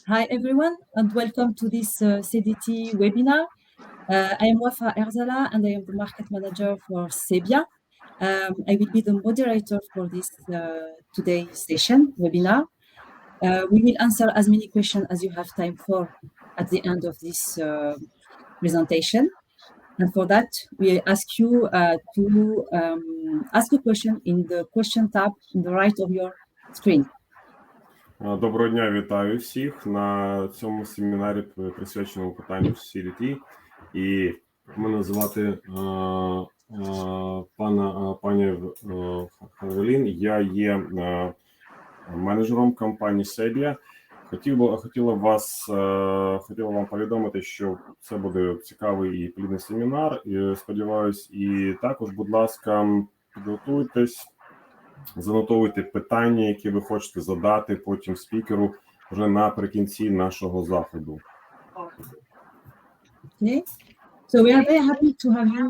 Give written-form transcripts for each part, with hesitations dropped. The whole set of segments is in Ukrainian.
Hi everyone, and welcome to this CDT webinar. I am Wafa Erzala, and I am the market manager for Sebia. I will be the moderator for this today's session webinar. We will answer as many questions as you have time for at the end of this presentation. And for that, we ask you to ask a question in the question tab on the right of your screen. Доброго дня, вітаю всіх на цьому семінарі, присвяченому питанню CDT. І мене звати пані Хавелін. Я є менеджером компанії Sebia. Хотіла вам повідомити, що це буде цікавий і плідний семінар. І, сподіваюсь, і також, будь ласка, підготуйтесь, занотовуйте питання, які ви хочете задати потім спікеру вже наприкінці нашого заходу. Okay. So we are very happy to have you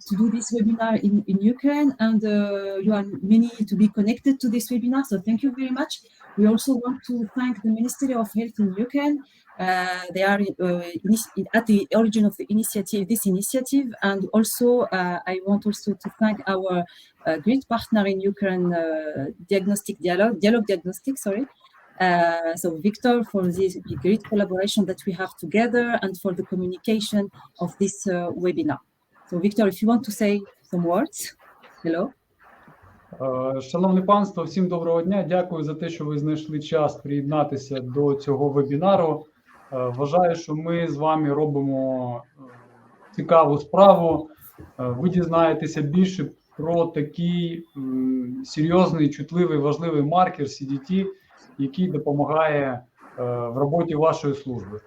to do this webinar in Ukraine, and you are many to be connected to this webinar, so thank you very much. We also want to thank the Ministry of Health in Ukraine. They are at the origin of this initiative, and also I want also to thank our great partner in Ukraine, Dialogue Diagnostic, sorry. So Victor, for this great collaboration that we have together and for the communication of this webinar. So Victor, if you want to say some words. Hello. Шановне панство, всім доброго дня. Дякую за те, що ви знайшли час приєднатися до цього вебінару. Вважаю, що ми з вами робимо цікаву справу. Ви дізнаєтеся більше про такий серйозний, чутливий, важливий маркер CDT, який допомагає в роботі вашої служби.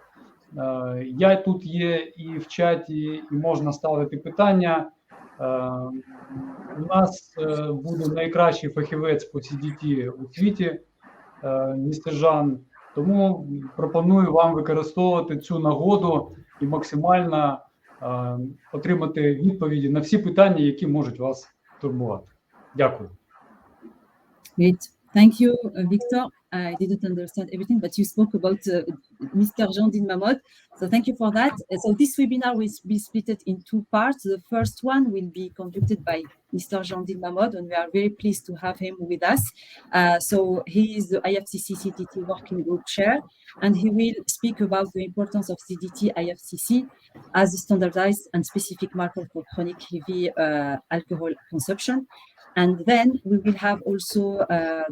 Я тут є і в чаті, і можна ставити питання. У нас буде найкращий фахівець по CDT у світі, містер Жан. Тому пропоную вам використовувати цю нагоду і максимально отримати відповіді на всі питання, які можуть вас турбувати. Дякую. Great. Thank you, Victor. I didn't understand everything, but you spoke about Mr. Jean Deenmamode. So thank you for that. So this webinar will be split in two parts. The first one will be conducted by Mr. Jean Deenmamode, and we are very pleased to have him with us. So he is the IFCC CDT working group chair, and he will speak about the importance of CDT IFCC as a standardized and specific marker for chronic heavy alcohol consumption. And then we will have also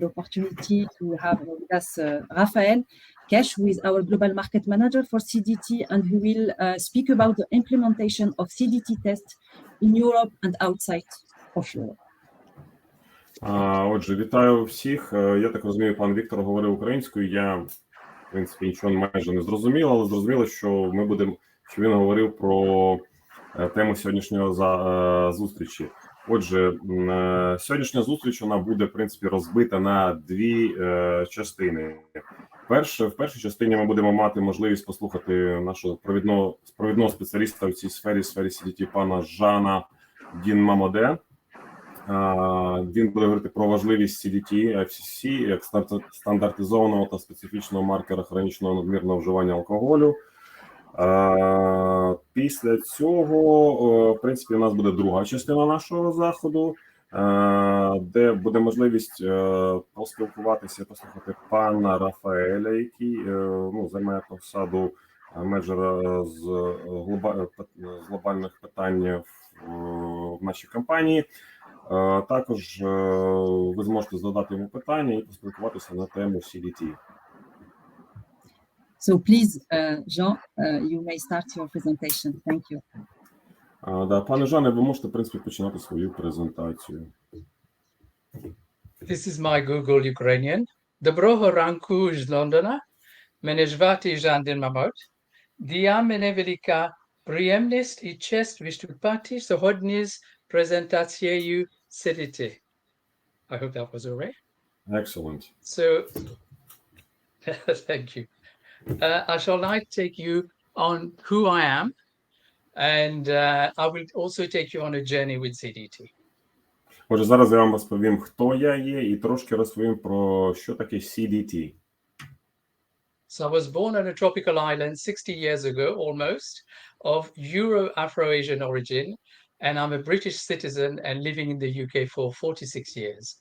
the opportunity to have with us Raphael Kesh, who is our global market manager for CDT, and who will speak about the implementation of CDT tests in Europe and outside of Europe. Отже, вітаю всіх. Я так розумію, пан Віктор говорив українською. Я, в принципі, нічого майже не зрозумів, але зрозуміло, що що він говорив про тему сьогоднішнього зустрічі. Отже, сьогоднішня зустріч, вона буде, в принципі, розбита на дві частини. В першій частині ми будемо мати можливість послухати нашого провідного спеціаліста в цій сфері CDT, пана Жана Дінмамоде. Він буде говорити про важливість CDT IFCC як стандартизованого та специфічного маркера хронічного надмірного вживання алкоголю. Після цього, в принципі, у нас буде друга частина нашого заходу, де буде можливість поспілкуватися, послухати пана Рафаеля, який займає посаду менеджера з глобальних питань в нашій компанії. Також ви зможете задати йому питання і поспілкуватися на тему CDT. So please, Jean, you may start your presentation. Thank you. Пане Жане, ви можете, в принципі, починати свою презентацію. This is my Google Ukrainian. Доброго ранку з Лондона. Мене звати Jean Deenmamode. Для мене велика приємність і честь виступати сьогодні з презентацією CDT. I hope that was all right. Excellent. So, thank you. I shall now take you on who I am, and I will also take you on a journey with CDT. Отже, зараз я вам розповім, хто я є, і трошки розповім про що таке CDT. So I was born on a tropical island 60 years ago, almost, of Euro-Afro-Asian origin, and I'm a British citizen and living in the UK for 46 years.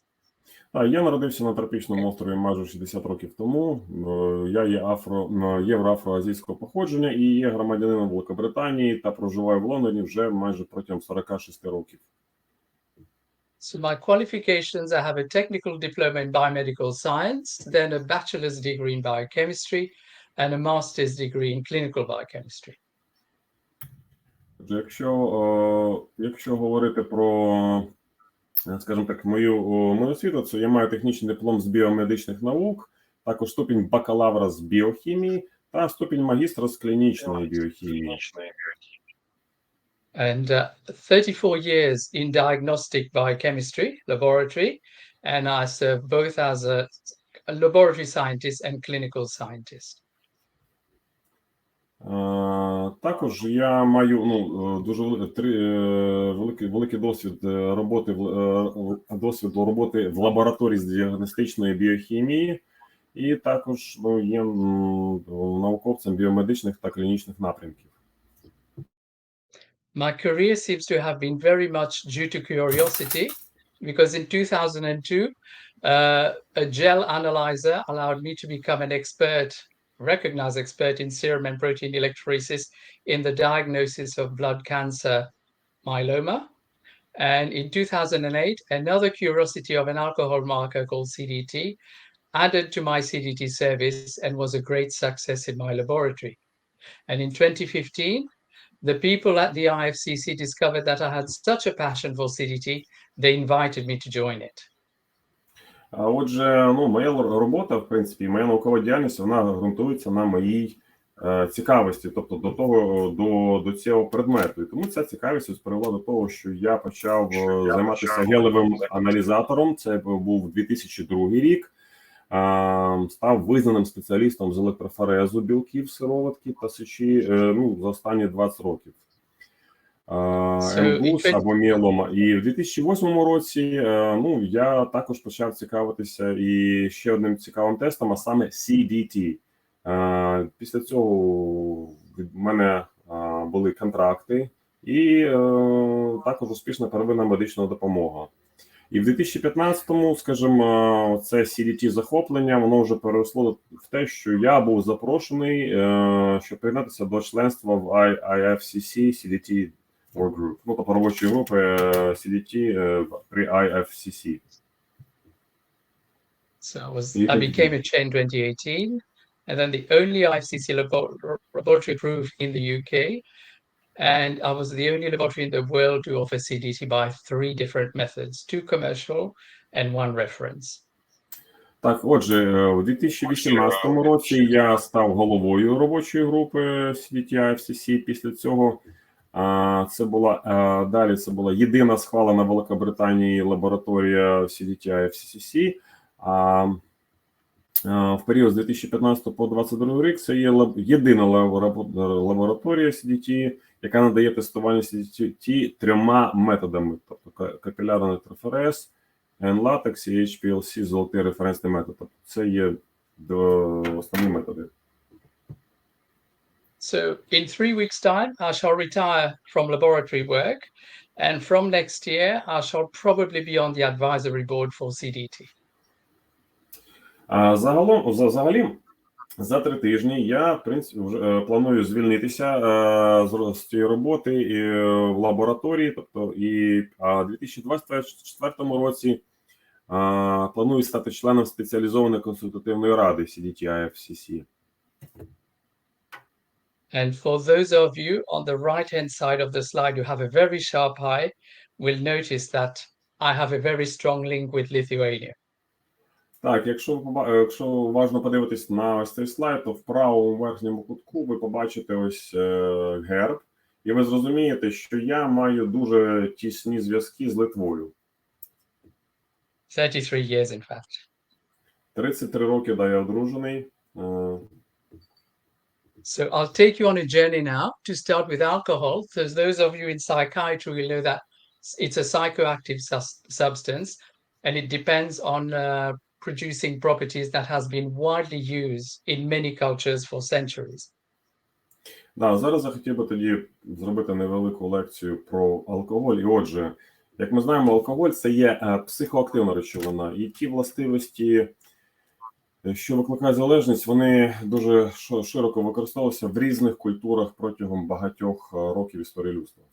Я народився на тропічному острові майже 60 років тому. Я є євро-афроазійського походження і є громадянином Великобританії та проживаю в Лондоні вже майже протягом 46 років. So my qualifications, I have a technical diploma in biomedical science, then a bachelor's degree in biochemistry, and a master's degree in clinical biochemistry. Якщо говорити про, скажімо так, мою освіту, то я маю технічний диплом з біомедичних наук, також ступінь бакалавра з біохімії та ступінь магістра з клінічної біохімії. And 34 years in diagnostic biochemistry laboratory, and I serve both as a laboratory scientist and clinical scientist. Також я маю дуже великий досвід роботи в лабораторії з діагностичної біохімії, і також є науковцем біомедичних та клінічних напрямків. My career seems to have been very much due to curiosity, because in 2002, a gel analyzer allowed me to become an recognized expert in serum and protein electrophoresis in the diagnosis of blood cancer myeloma. And in 2008, another curiosity of an alcohol marker called CDT added to my CDT service and was a great success in my laboratory. And in 2015, the people at the IFCC discovered that I had such a passion for CDT, they invited me to join it. Отже, моя робота, в принципі, моя наукова діяльність, вона ґрунтується на моїй цікавості, тобто до цього предмету. І тому ця цікавість привела до того, що я почав займатися гелевим аналізатором, це був 2002 рік, став визнаним спеціалістом з електрофорезу білків, сироватки та сечі за останні 20 років. МГУС або міелома. І в 2008 році я також почав цікавитися і ще одним цікавим тестом, а саме CDT. Після цього від мене були контракти і також успішна первинна медична допомога. І в 2015-му, скажімо, це CDT-захоплення, воно вже переросло в те, що я був запрошений, щоб приєднатися до членства в IFCC CDT Group, тобто робочої групи CDT при IFCC. So I became a chair in 2018, and then the only IFCC laboratory group in the UK, and I was the only laboratory in the world to offer CDT by 3 different methods, 2 commercial and 1 reference. Так, отже, у 2018 році я став головою робочої групи CDT IFCC. Після цього це була єдина схвалена в Великобританії лабораторія CDT IFCC. В період з 2015 по 2022 рік це є єдина лабораторія CDT, яка надає тестування CDT 3 методами, тобто капілярний електрофорез, N-латекс і HPLC, золотий референсний метод. Тобто це є основні методи. So in 3 weeks' time, I shall retire from laboratory work, and from next year, I shall probably be on the advisory board for CDT. Взагалі, за 3 тижні я, в принципі, вже планую звільнитися з цієї роботи в лабораторії, тобто і в 2024 році планую стати членом спеціалізованої консультативної ради CDT IFCC. And for those of you on the right-hand side of the slide who have a very sharp eye, will notice that I have a very strong link with Lithuania. Так, якщо уважно подивитись на ось цей слайд, то в правому верхньому кутку ви побачите ось герб, і ви зрозумієте, що я маю дуже тісні зв'язки з Литвою. 33 years, in fact. 33 роки, да, я одружений. So I'll take you on a journey now to start with alcohol. So those of you in psychiatry will know that it's a psychoactive substance, and it depends on producing properties that has been widely used in many cultures for centuries. Да, зараз я хотів би тоді зробити невелику лекцію про алкоголь. І отже, як ми знаємо, алкоголь – це є психоактивна речовина. І ті властивості, що викликають залежність, вони дуже широко використовувалися в різних культурах протягом багатьох років історії людства.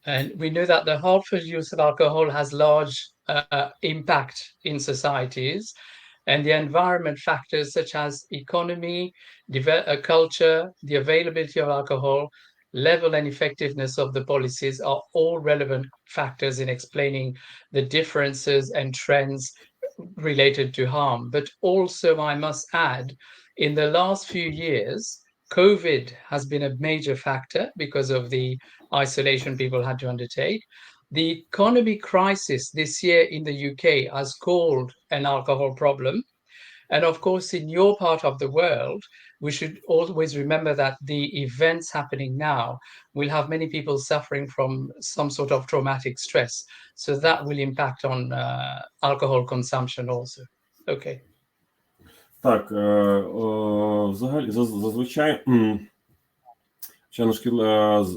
And we know that the harmful use of alcohol has large impact in societies, and the environment factors such as economy, culture, the availability of alcohol, level and effectiveness of the policies are all relevant factors in explaining the differences and trends related to harm. But also, I must add, in the last few years, COVID has been a major factor because of the isolation people had to undertake. The economic crisis this year in the UK has caused an alcohol problem. And of course, in your part of the world, we should always remember that the events happening now will have many people suffering from some sort of traumatic stress. So that will impact on alcohol consumption also. Okay. Так, взагалі, зазвичай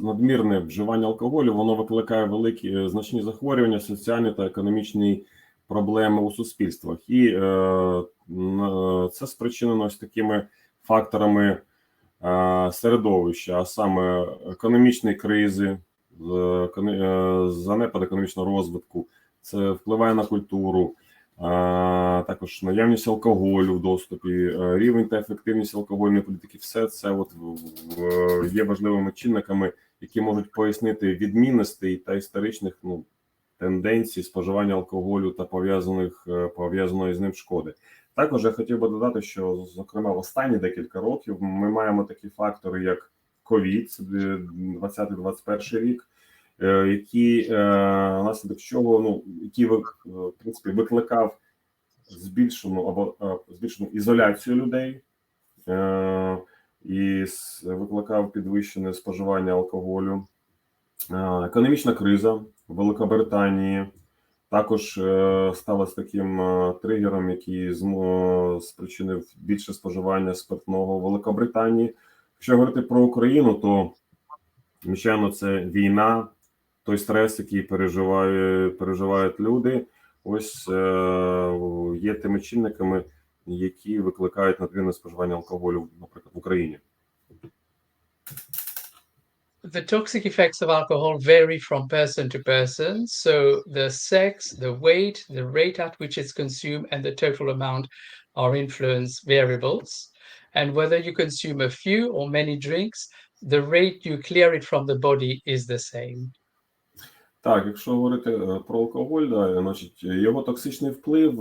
надмірне вживання алкоголю, воно викликає великі значні захворювання, соціальні та економічні проблеми у суспільствах. І це спричинено ось такими факторами середовища, а саме економічної кризи, занепад економічного розвитку, це впливає на культуру, також наявність алкоголю в доступі, рівень та ефективність алкогольної політики. Все це от є важливими чинниками, які можуть пояснити відмінностей та історичних тенденцій споживання алкоголю та пов'язаної з ним шкоди. Також я хотів би додати, що, зокрема, в останні декілька років ми маємо такі фактори, як ковід, це 20-21 рік, які, наслідок чого, який, в принципі, викликав збільшену ізоляцію людей і викликав підвищене споживання алкоголю. Економічна криза в Великобританії також стала таким тригером, який спричинив більше споживання спиртного в Великобританії. Якщо говорити про Україну, то, звичайно, це війна, той стрес, який переживають люди, ось є тими чинниками, які викликають надмірне споживання алкоголю, наприклад, в Україні. The toxic effects of alcohol vary from person to person. So the sex, the weight, the rate at which it's consumed, and the total amount are influence variables. And whether you consume a few or many drinks, the rate you clear it from the body is the same. Так, якщо говорити про алкоголь, значить, його токсичний вплив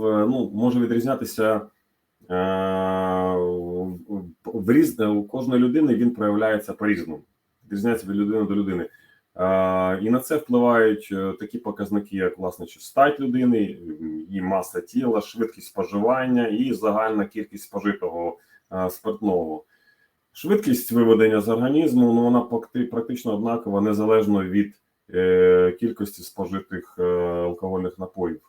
може відрізнятися у кожної людини, він проявляється по-різному. Відрізняється від людини до людини. І на це впливають такі показники, як, власне, стать людини, її маса тіла, швидкість споживання і загальна кількість спожитого спиртного. Швидкість виведення з організму, вона практично однакова, незалежно від кількості спожитих алкогольних напоїв.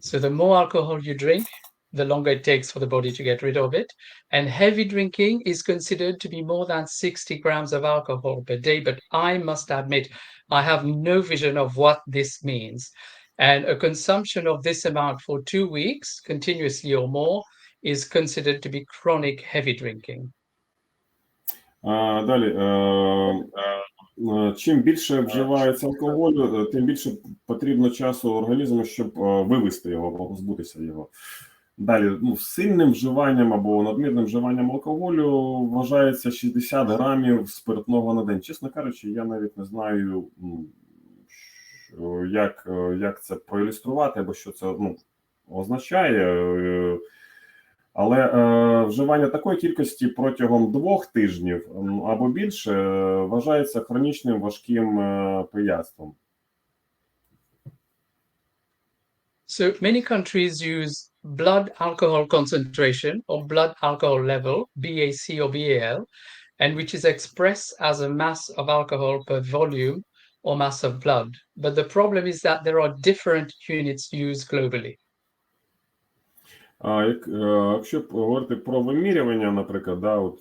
So the more alcohol you drink, the longer it takes for the body to get rid of it. And heavy drinking is considered to be more than 60 grams of alcohol per day. But I must admit, I have no vision of what this means. And a consumption of this amount for 2 weeks, continuously or more, is considered to be chronic heavy drinking. Далі. Чим більше вживається алкоголю, тим більше потрібно часу організму, щоб вивести його, або позбутися його. Далі, сильним вживанням або надмірним вживанням алкоголю вважається 60 грамів спиртного на день. Чесно кажучи, я навіть не знаю, як це проілюструвати, або що це означає. Але вживання такої кількості протягом 2 тижнів або більше вважається хронічним важким пияцтвом. So many countries use blood alcohol concentration or blood alcohol level, BAC or BAL, and which is expressed as a mass of alcohol per volume or mass of blood. But the problem is that there are different units used globally. Якщо говорити про вимірювання, наприклад,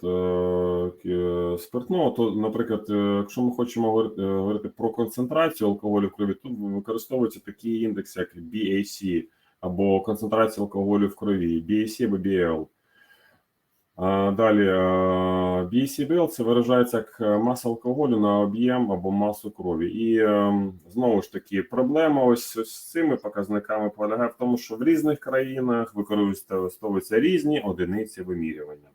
спиртного, то, наприклад, якщо ми хочемо говорити про концентрацію алкоголю в крові, тут використовуються такі індекси, як BAC, або концентрація алкоголю в крові, BAC або BL. Далі, BAC-BL – це виражається як маса алкоголю на об'єм або масу крові. І, знову ж таки, проблема ось з цими показниками полягає в тому, що в різних країнах використовуються різні одиниці вимірювання.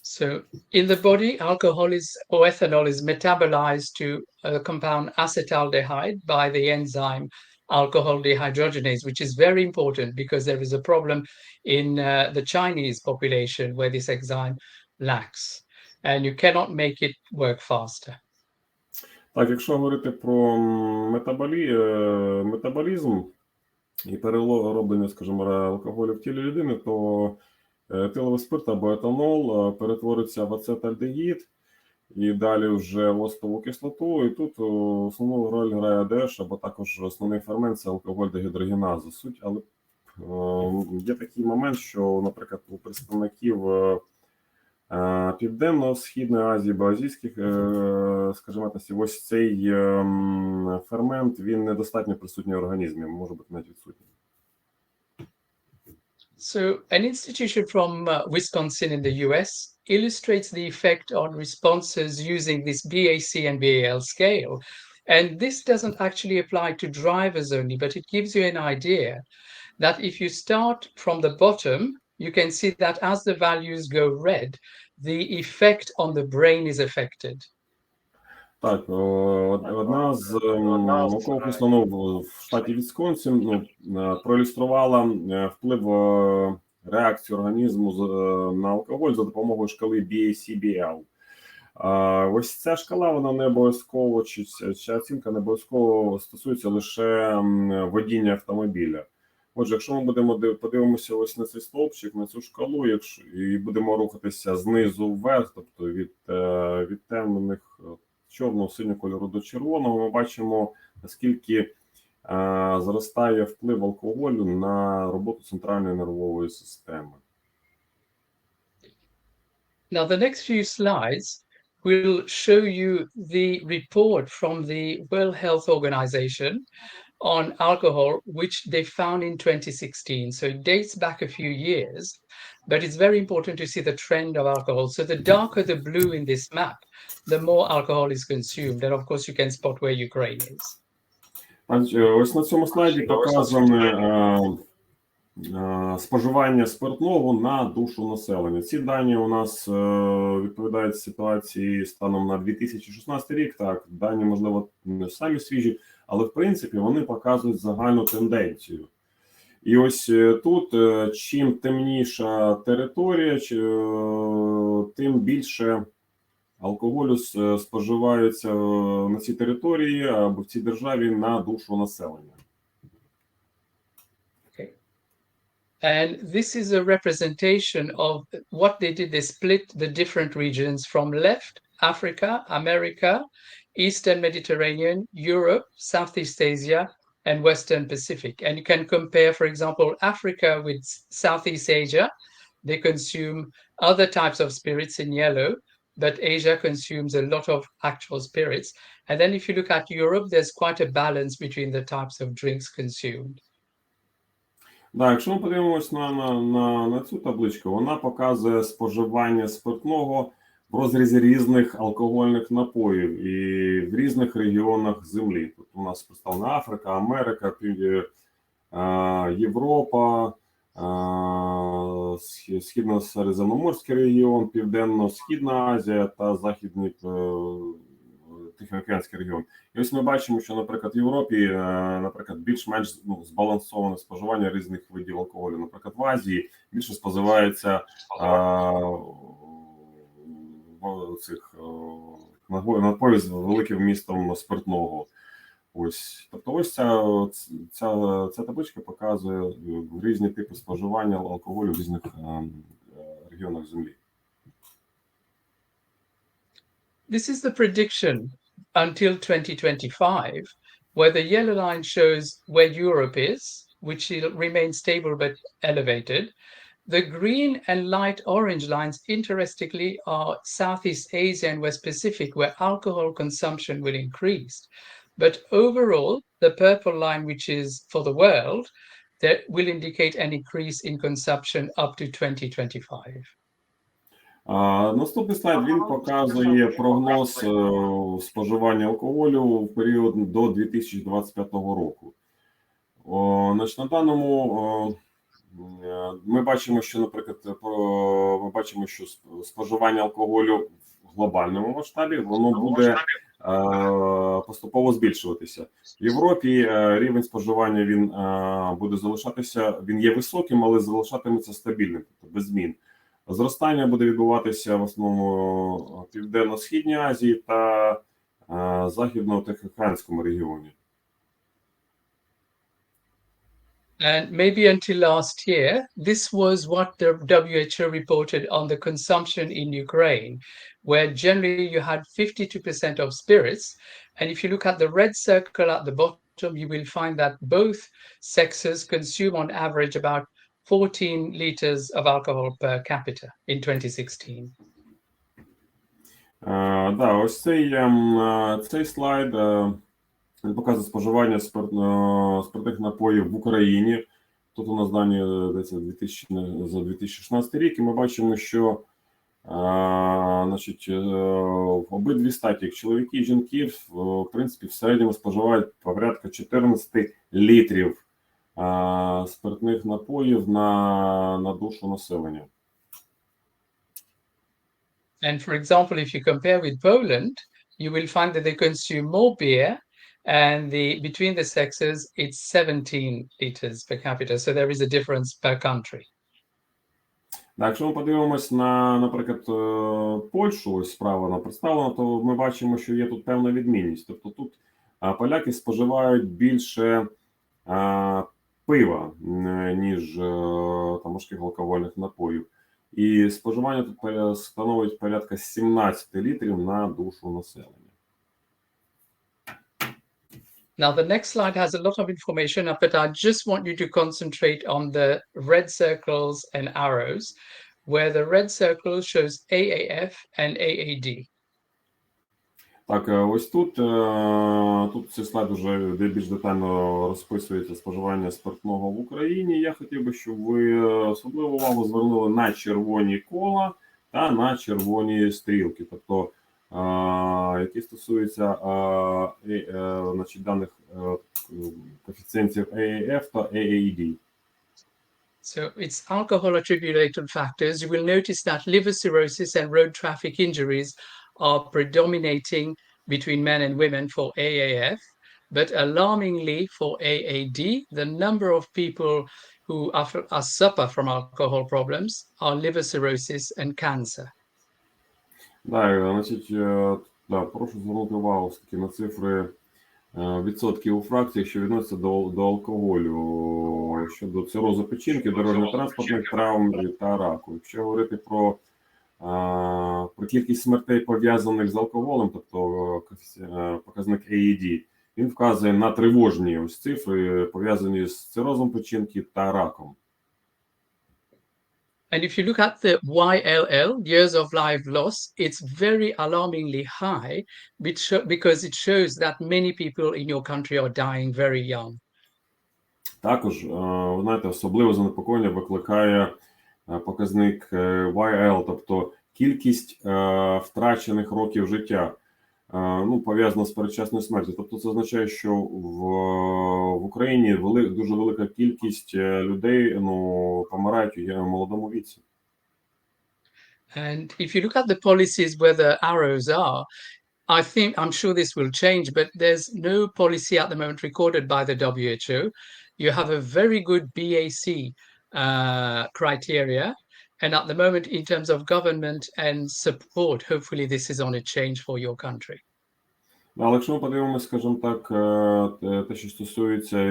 So, in the body, alcohol or ethanol is metabolized to a compound acetaldehyde by the enzyme alcohol dehydrogenase, which is very important because there is a problem in the Chinese population where this enzyme lacks, and you cannot make it work faster. Так, якщо говорити про метаболізм і перероблення, скажімо, алкоголю в тілі людини, то етиловий спирт або етанол перетвориться в ацетальдегід, і далі вже в оцтову кислоту, і тут основну роль грає АДШ, або також основний фермент – це алкоголь дегідрогеназу. Суть, але є такий момент, що, наприклад, у представників Південно-Східної Азії, або азійських, скажімо, ось цей фермент, він недостатньо присутній в організмі, може бути навіть відсутній. So, an institution from Wisconsin in the US illustrates the effect on responses using this BAC and BAL scale. And this doesn't actually apply to drivers only, but it gives you an idea that if you start from the bottom, you can see that as the values go red, the effect on the brain is affected. Так, одна з наукових установ в штаті Вісконсін проілюструвала вплив реакції організму на алкоголь за допомогою шкали BAC-BL. Ось ця шкала, вона не обов'язково, чи ця оцінка не обов'язково стосується лише водіння автомобіля. Отже, якщо ми подивимося ось на цей стовпчик, на цю шкалу, і будемо рухатися знизу вверх, тобто від темних чорного, синього кольору до червоного, ми бачимо, наскільки зростає вплив алкоголю на роботу центральної нервової системи. Now, the next few slides will show you the report from the World Health Organization on alcohol, which they found in 2016. So it dates back a few years, but it's very important to see the trend of alcohol. So the darker the blue in this map, the more alcohol is consumed. And of course, you can spot where Ukraine is. Ось на цьому слайді показане споживання спиртного на душу населення. Ці дані у нас відповідають ситуації станом на 2016 рік. Так, дані, можливо, не самі свіжі, але, в принципі, вони показують загальну тенденцію. І ось тут, чим темніша територія, тим більше алкоголю споживається на цій території або в цій державі на душу населення. And this is a representation of what they did. They split the different regions from left, Africa, America, Eastern Mediterranean, Europe, Southeast Asia, and Western Pacific. And you can compare, for example, Africa with Southeast Asia. They consume other types of spirits in yellow, but Asia consumes a lot of actual spirits. And then if you look at Europe, there's quite a balance between the types of drinks consumed. Так, якщо ми подивимося на цю табличку, вона показує споживання спиртного в розрізі різних алкогольних напоїв і в різних регіонах землі. Тут у нас представлена Африка, Америка, Європа, Східно-Середземноморський регіон, Південно-Східна Азія та Західний Тихоокеанський регіон. І ось ми бачимо, що, наприклад, в Європі, наприклад, більш-менш збалансоване споживання різних видів алкоголю. Наприклад, в Азії більше споживається цих напоїв з великим вмістом спиртного. Ось, тобто ось ця табличка показує різні типи споживання алкоголю в різних регіонах землі. This is the prediction until 2025, where the yellow line shows where Europe is, which remains stable but elevated. The green and light orange lines, interestingly, are Southeast Asia and West Pacific, where alcohol consumption will increase. But overall, the purple line, which is for the world, that will indicate an increase in consumption up to 2025. Наступний слайд, він показує прогноз споживання алкоголю в період до 2025 року. Значить, на даному ми бачимо, що, наприклад, ми бачимо, що споживання алкоголю в глобальному масштабі, воно буде поступово збільшуватися. В Європі рівень споживання він буде залишатися, він є високим, але залишатиметься стабільним, тобто без змін. Зростання буде відбуватися в основному в Південно-Східній Азії та Західно-Тихоокеанському регіоні. And maybe until last year, this was what the WHO reported on the consumption in Ukraine, where generally you had 52% of spirits. And if you look at the red circle at the bottom, you will find that both sexes consume on average about 14 liters of alcohol per capita in 2016. Да, ось цей слайд він показує споживання спиртних напоїв в Україні. Тут у нас дані за 2016 рік, і ми бачимо, що значить, обидві статі, чоловіки і жінки, в принципі, в середньому споживають порядка 14 літрів спиртних напоїв на душу населення. And for example, if you compare with Poland, you will find that they consume more beer, and between the sexes, it's 17 liters per capita. So there is a difference per country. Якщо ми подивимось на, наприклад, Польщу, ось справа представлена, то ми бачимо, що є тут певна відмінність. Тобто тут поляки споживають більше пива, ніж там важких алкогольних напоїв. І споживання тут становить порядка 17 літрів на душу населення. Now, the next slide has a lot of information, but I just want you to concentrate on the red circles and arrows, where the red circle shows AAF and AAD. Так, ось тут цей слайд вже більш детально розписується споживання спиртного в Україні. Я хотів би, щоб ви особливу увагу звернули на червоні кола та на червоні стрілки, тобто які стосуються значить, даних коефіцієнтів AAF та AAD. So it's alcohol attributed factors. You will notice that liver cirrhosis and road traffic injuries are predominating between men and women for AAF, but alarmingly for AAD, the number of people who suffer from alcohol problems are liver cirrhosis and cancer. Да, значить, прошу звернути увагу все-таки на цифри відсотків у фракціях, що відносяться до алкоголю, щодо цирозу печінки, дорожньо-транспортних травм та раку. Якщо говорити про кількість смертей, пов'язаних з алкоголем, тобто показник AED, він вказує на тривожні ось цифри, пов'язані з цирозом печінки та раком. And if you look at the YLL, years of life loss, it's very alarmingly high because it shows that many people in your country are dying very young. Також, ви знаєте, особливе занепокоєння викликає показник YL, тобто кількість втрачених років життя, пов'язана з передчасною смертю. Тобто це означає, що в Україні дуже велика кількість людей помирають у молодому віці. And if you look at the policies where the arrows are, I'm sure this will change, but there's no policy at the moment recorded by the WHO. You have a very good BAC criteria. And at the moment, in terms of government and support, hopefully this is on a change for your country. Але якщо ми подивимося, скажімо так, те, що стосується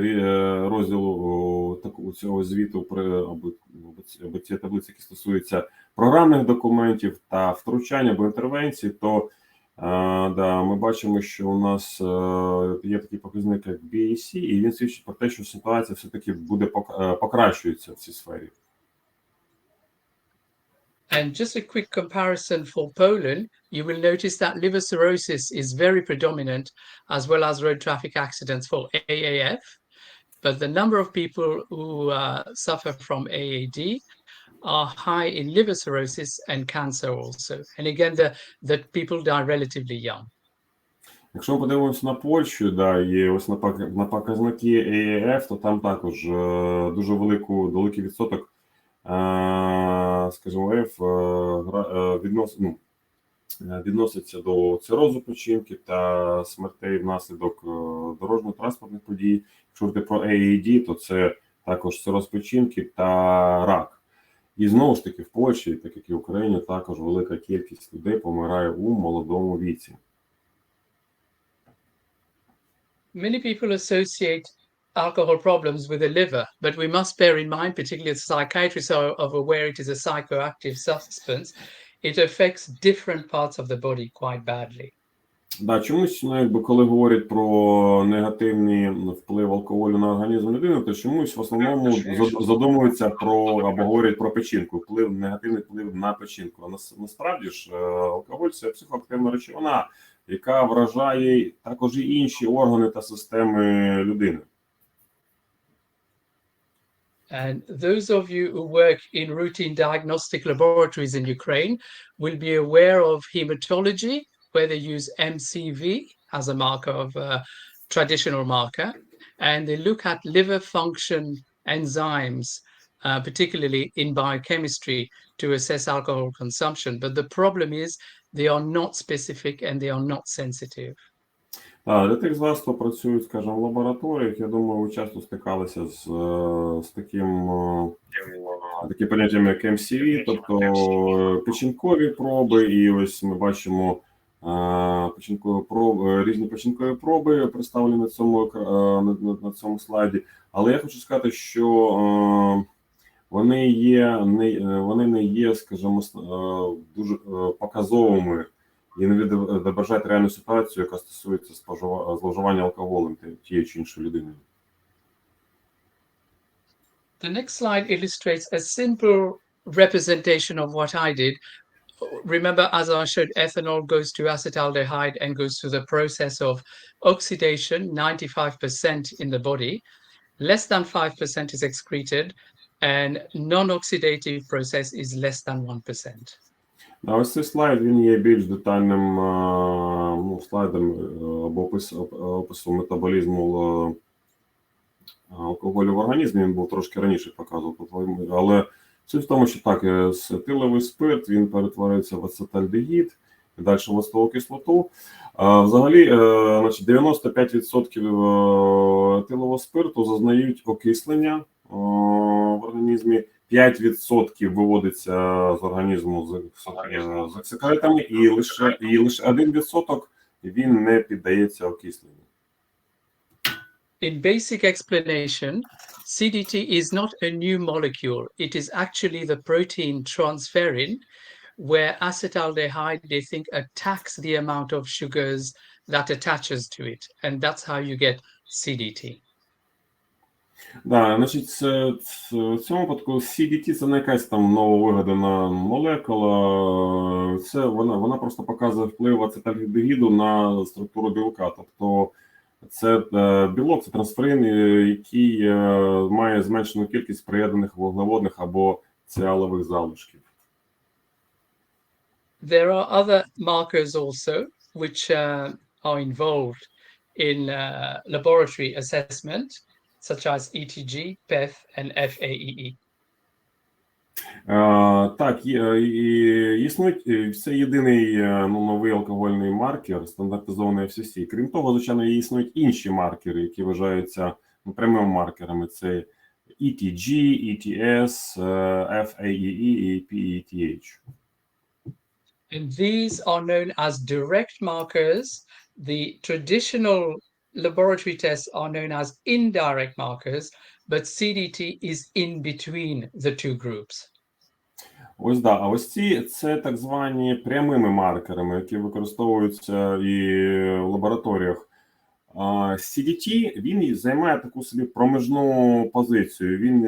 розділу цього звіту або цієї таблиці, які стосуються програмних документів та втручань або інтервенцій, то Да, ми бачимо, що у нас є такий показник, як BAC, і він свідчить про те, що ситуація все-таки буде покращується в цій сфері. And just a quick comparison for Poland, you will notice that liver cirrhosis is very predominant, as well as road traffic accidents for AAF. But the number of people who suffer from AAD are high in liver cirrhosis and cancer also. And again, the people die relatively young. Якщо ми подивимося на Польщу, да, і ось на показники AAF, то там також дуже великий відсоток, скажімо, відноситься до цирозу печінки та смертей внаслідок дорожньо-транспортних подій. Якщо говорити про AAD, то це також цироз печінки та рак. І знову ж таки в Польщі, так як і в Україні, також велика кількість людей помирає у молодому віці. Many people associate alcohol problems with the liver, but we must bear in mind, particularly as psychiatrists are aware it is a psychoactive substance, it affects different parts of the body quite badly. Да, чомусь, коли говорять про негативний вплив алкоголю на організм людини, то чомусь в основному задумуються або говорять про печінку, негативний вплив на печінку. А насправді ж алкоголь – це психоактивна речовина, яка вражає також і інші органи та системи людини. And those of you who work in routine diagnostic laboratories in Ukraine will be aware of hematology, where they use MCV as a marker of traditional marker, and they look at liver function enzymes, particularly in biochemistry, to assess alcohol consumption. But the problem is they are not specific and they are not sensitive. Для тих з вас, хто працюють, скажімо, в лабораторіях, я думаю, ви часто стикалися з таким поняттям, як MCV, тобто печінкові проби, і ось ми бачимо різні печінкові проби представлені на цьому слайді. Але я хочу сказати, що вони не є, скажімо, дуже показовими і не відображають реальну ситуацію, яка стосується зловживання алкоголем тієї чи іншої людини. The next slide illustrates a simple representation of what I did. Remember, as I showed, ethanol goes to acetaldehyde and goes through the process of oxidation, 95% in the body. Less than 5% is excreted, and non-oxidative process is less than 1%. А ось цей слайд, він є більш детальним слайдом або опису метаболізму алкоголю в організмі. Він був трошки раніше показував, але суть в тому, що так, етиловий спирт, він перетворюється в ацетальдегід, і далі в оцтову кислоту. Взагалі, 95% етилового спирту зазнають окислення в організмі, 5% виводиться з організму з оксикантами, і лише 1% він не піддається окисленню. In basic explanation, CDT is not a new molecule. It is actually the protein transferin, where acetaldehyde, they think, attacks the amount of sugars that attaches to it. And that's how you get CDT. Да, значить, в цьому випадку CDT – це не якась там нововигадана молекула, це вона просто показує вплив ацетальдегіду на структуру білка. Тобто це білок, це трансферин, який має зменшену кількість приєднаних вуглеводних або ціалових залишків. There are other markers also which are involved in laboratory assessment, such as ETG, PEF, and FAEE. Так, існує, це єдиний новий алкогольний маркер, стандартизований IFCC. Крім того, звичайно, існують інші маркери, які вважаються прямими маркерами. Це ETG, ETS, FAEE і PETH. And these are known as direct markers. The traditional laboratory tests are known as indirect markers, but CDT is in between the two groups. Ось да. А ось ці це так звані прямими маркерами, які використовуються і в лабораторіях. CDT, він займає таку собі проміжну позицію. Він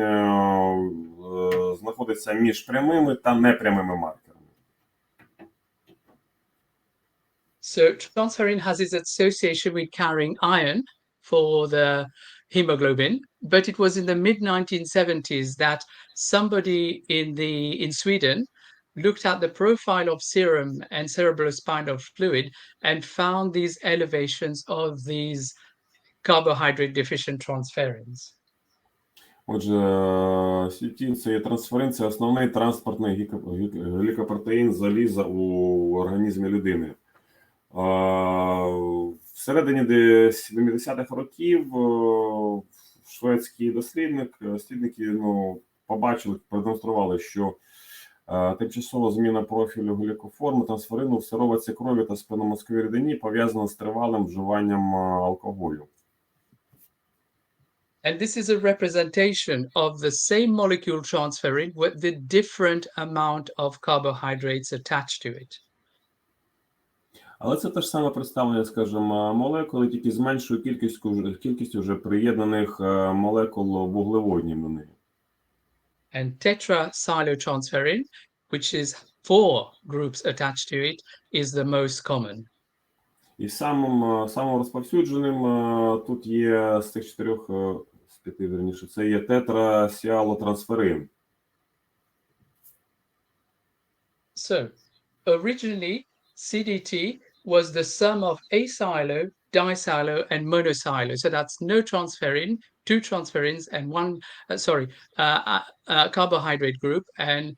знаходиться між прямими та непрямими маркерами. So transferrin has its association with carrying iron for the hemoglobin, but it was in the mid-1970s that somebody in Sweden looked at the profile of serum and cerebrospinal fluid and found these elevations of these carbohydrate deficient transferrins. Отже, CDT – це є трансферин, це основний транспортний глікопротеїн заліза у організмі людини. Всередині 70-х років шведські дослідники побачили, продемонстрували, що тимчасова зміна профілю глікоформи трансферину в сироватці крові та спинномозковій рідині пов'язана з тривалим вживанням алкоголю. And this is a representation of the same molecule transferrin with the different amount of carbohydrates attached to it. Але це те ж саме представлення, скажімо, молекули, тільки з меншою кількістю вже приєднаних молекул вуглеводнів до неї. And tetracyclotransferrin, which is 4 groups attached to it, is the most common. І самим розповсюдженим тут є з тих 4, з 5, вірніше, це є тетрасіалотрансферин. So, originally, CDT was the sum of acylo, dicylo, and monocylo. So that's no transferrin, 2 transferrins, and one, carbohydrate group, and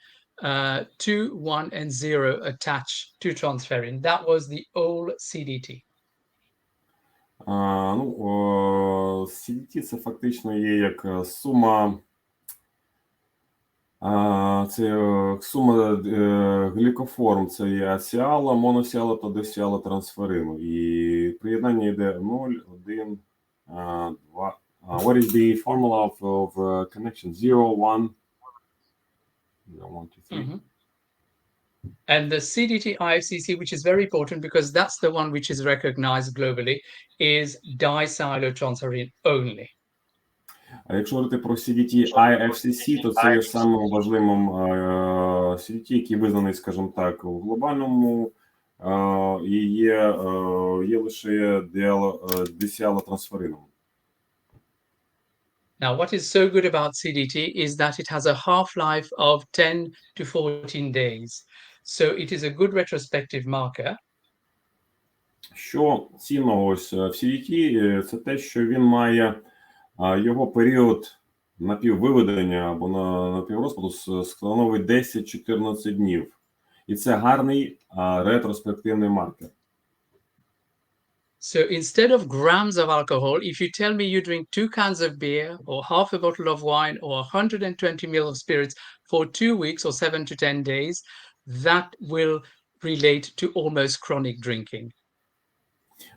2, 1, and 0 attached to transferrin. That was the old CDT. CDT це фактично є як сума глікоформ, це є асіала, моносіала та десіала трансферину. І приєднання йде 0, 1, 2. What is the formula of connection? 0, 1, 1, 2, 3. Mm-hmm. And the CDT IFCC, which is very important because that's the one which is recognized globally, is dicylotransferrin only. А якщо говорити про CDT IFCC, то це є самим важливим CDT, який визнаний, скажімо так, у глобальному, і є лише десіалотрансферином. Now, what is so good about CDT is that it has a half-life of 10 to 14 days. So it is a good retrospective marker. Що цінного ось в CDT, це те, що він має його період напіввиведення або напіврозпаду становить 10-14 днів. І це гарний ретроспективний маркер. So instead of grams of alcohol, if you tell me you drink 2 cans of beer or half a bottle of wine or 120 ml of spirits for 2 weeks or 7 to 10 days, that will relate to almost chronic drinking.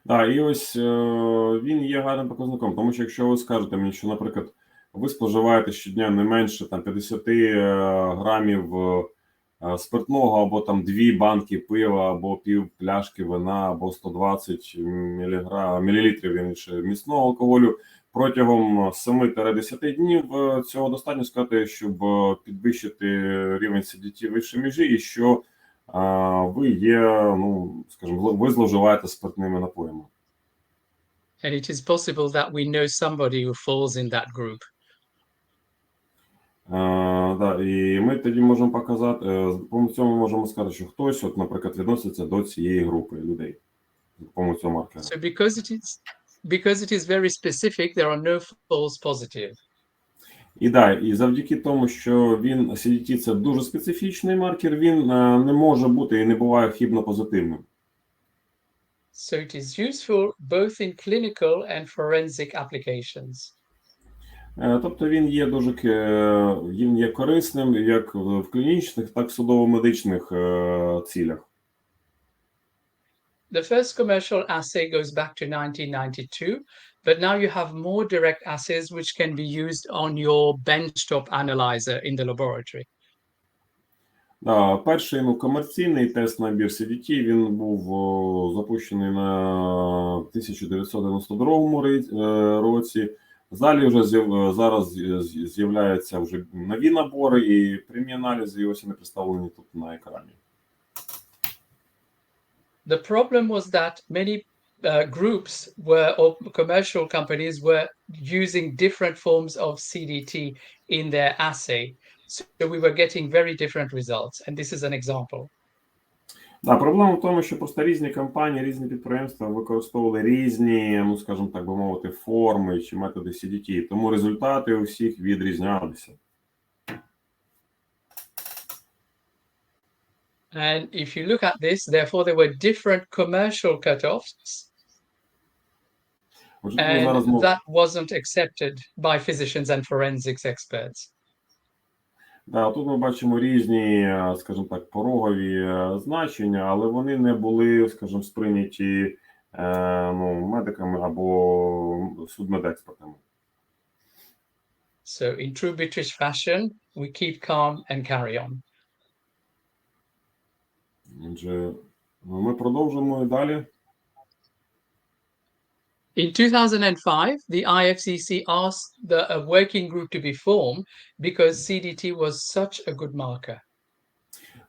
Так, і ось він є гарним показником, тому що якщо ви скажете мені, що, наприклад, ви споживаєте щодня не менше 50 грамів спиртного, або 2 банки пива, або пів пляшки вина, або 120 мілілітрів міцного алкоголю протягом 7-10 днів, цього достатньо сказати, щоб підвищити рівень CDT вище межі, і що ви є, скажімо, ви зловживаєте спиртними напоями. And it is possible that we know somebody who falls in that group. Да, і ми тоді можемо показати, по цьому можемо сказати, що хтось, наприклад, відноситься до цієї групи людей, по цьому маркеру. So because it is very specific, there are no false positive. І завдяки тому, що CDT – це дуже специфічний маркер, він не може бути і не буває хибно позитивним. So it is useful both in clinical and forensic applications. Тобто він є корисним як в клінічних, так і в судово-медичних цілях. The first commercial assay goes back to 1992, but now you have more direct assays which can be used on your benchtop analyzer in the laboratory. Перший комерційний тест-набір CDT, він був запущений на 1992 році. Зараз з'являються вже нові набори і прямі аналізи, і ось вони представлені тут на екрані. The problem was that many groups or commercial companies were using different forms of CDT in their assay. So we were getting very different results. And this is an example. Проблема в тому, що просто різні компанії, різні підприємства використовували різні, скажімо так би мовити, форми чи методи CDT, тому результати у всіх відрізнялися. And if you look at this, therefore there were different commercial cutoffs, and that wasn't accepted by physicians and forensics experts. Тут ми бачимо різні, скажімо так, порогові значення, але вони не були, скажімо, сприйняті медиками або судмедекспертами. So in true British fashion, we keep calm and carry on. Отже, ми продовжуємо і далі. In 2005, the IFCC asked a working group to be formed because CDT was such a good marker.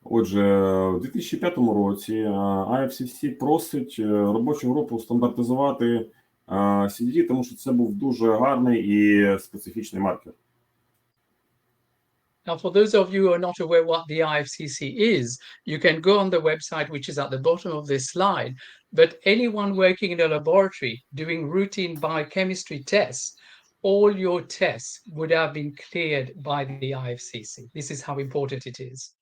Отже, в 2005 році IFCC просить робочу групу стандартизувати CDT, тому що це був дуже гарний і специфічний маркер. Now, for those of you who are not aware what the IFCC is, you can go on the website, which is at the bottom of this slide. But anyone working in a laboratory doing routine biochemistry tests, all your tests would have been cleared by the IFCC. This is how important it is.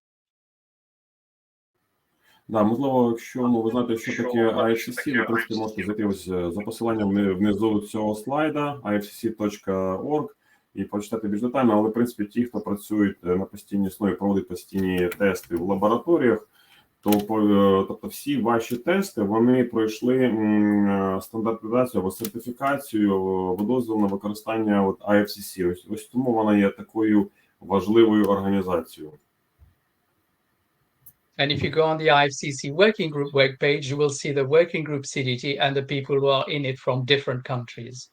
Можливо, якщо ви знаєте, що таке IFCC, ви, в принципі, можете зайти ось за посиланням внизу цього слайда, ifcc.org, і почитати більш детально, але, в принципі, ті, хто працюють на постійній основі, проводять постійні тести в лабораторіях, тобто всі ваші тести, вони пройшли стандартизацію або сертифікацію або дозвіл на використання IFCC. Ось тому вона є такою важливою організацією. And if you go on the IFCC working group webpage, you will see the working group CDT and the people who are in it from different countries.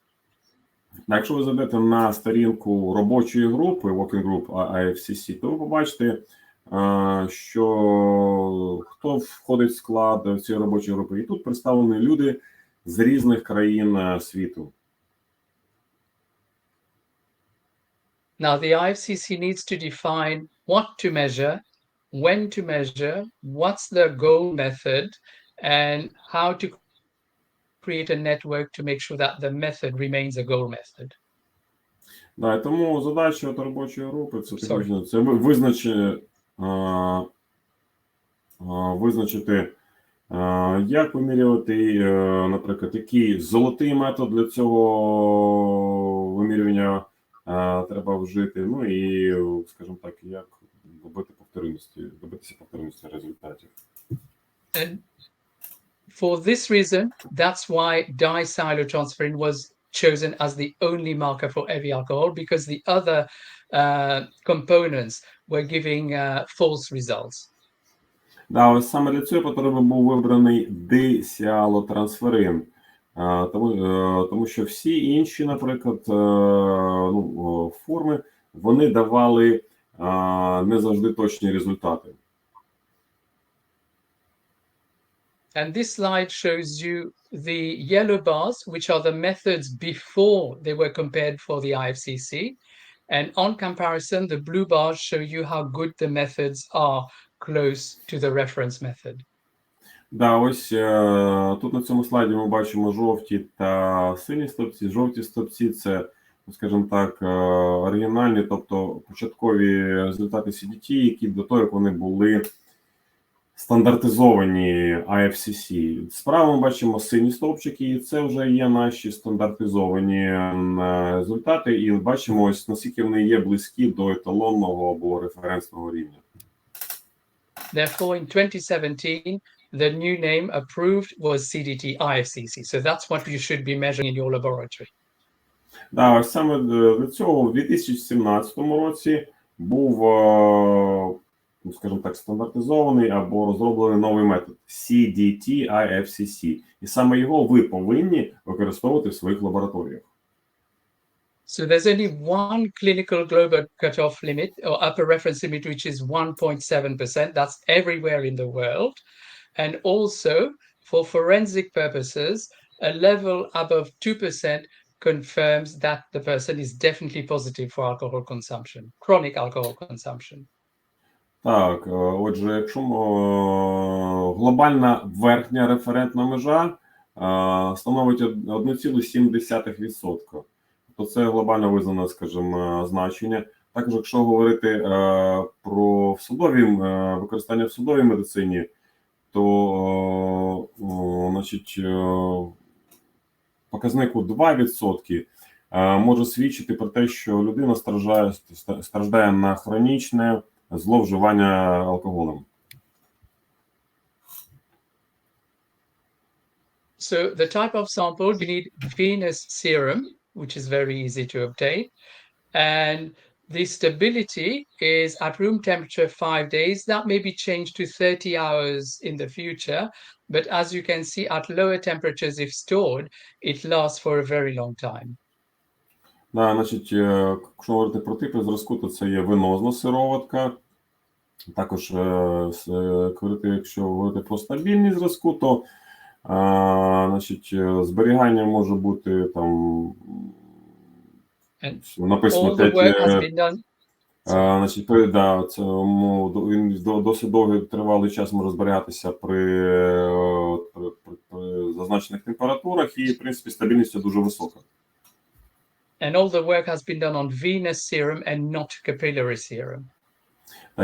Якщо ви зайдете на сторінку робочої групи, working group IFCC, то ви побачите, що хто входить в склад цієї робочої групи. І тут представлені люди з різних країн світу. Now, the IFCC needs to define what to measure, when to measure, what's the goal method, and how to create a network to make sure that the method remains a goal method. І тому задача робочої групи це визначити, як вимірювати, наприклад, який золотий метод для цього вимірювання треба вжити, і, скажімо так, як добитися повторності результатів. And for this reason, that's why disilotransphorin was chosen as the only marker for heavy alcohol, because the other components were giving false results. Ось саме для цього був вибраний дисіалотрансферин, тому що всі інші, наприклад, форми, вони давали не завжди точні результати. And this slide shows you the yellow bars, which are the methods before they were compared for the IFCC. And on comparison, the blue bars show you how good the methods are close to the reference method. Ось тут на цьому слайді ми бачимо жовті та сині стовпці. Жовті стовпці – це, скажімо так, оригінальні, тобто початкові результати CDT, які до того, як вони були стандартизовані IFCC. Справа ми бачимо сині стовпчики, і це вже є наші стандартизовані результати, і бачимо, ось наскільки вони є близькі до еталонного або референсного рівня. Therefore, in 2017, the new name approved was CDT IFCC. So that's what you should be measuring in your laboratory. Ось саме для цього в 2017 році був скажімо так, стандартизований або розроблений новий метод CDT IFCC. І саме його ви повинні використовувати в своїх лабораторіях. So there's only one clinical global cutoff limit or upper reference limit, which is 1.7%. That's everywhere in the world. And also for forensic purposes, a level above 2% confirms that the person is definitely positive for alcohol consumption, chronic alcohol consumption. Так, отже, якщо глобальна верхня референтна межа становить 1,7%, то це глобально визнане, скажімо, значення. Також, якщо говорити про використання в судовій медицині, то значить, показнику 2% може свідчити про те, що людина страждає на хронічне зловживання алкоголем. So the type of sample, you need venous serum, which is very easy to obtain. And the stability is at room temperature 5 days. That may be changed to 30 hours in the future. But as you can see, at lower temperatures, if stored, it lasts for a very long time. Да, значить, якщо говорити про типи зразку, то це є венозна сироватка. Також, якщо говорити про стабільність зразку, то значить, зберігання може бути там написано 5, значить, він досить довгий тривалий час може зберігатися при зазначених температурах, і, в принципі, стабільність дуже висока. And all the work has been done on venous serum and not capillary serum.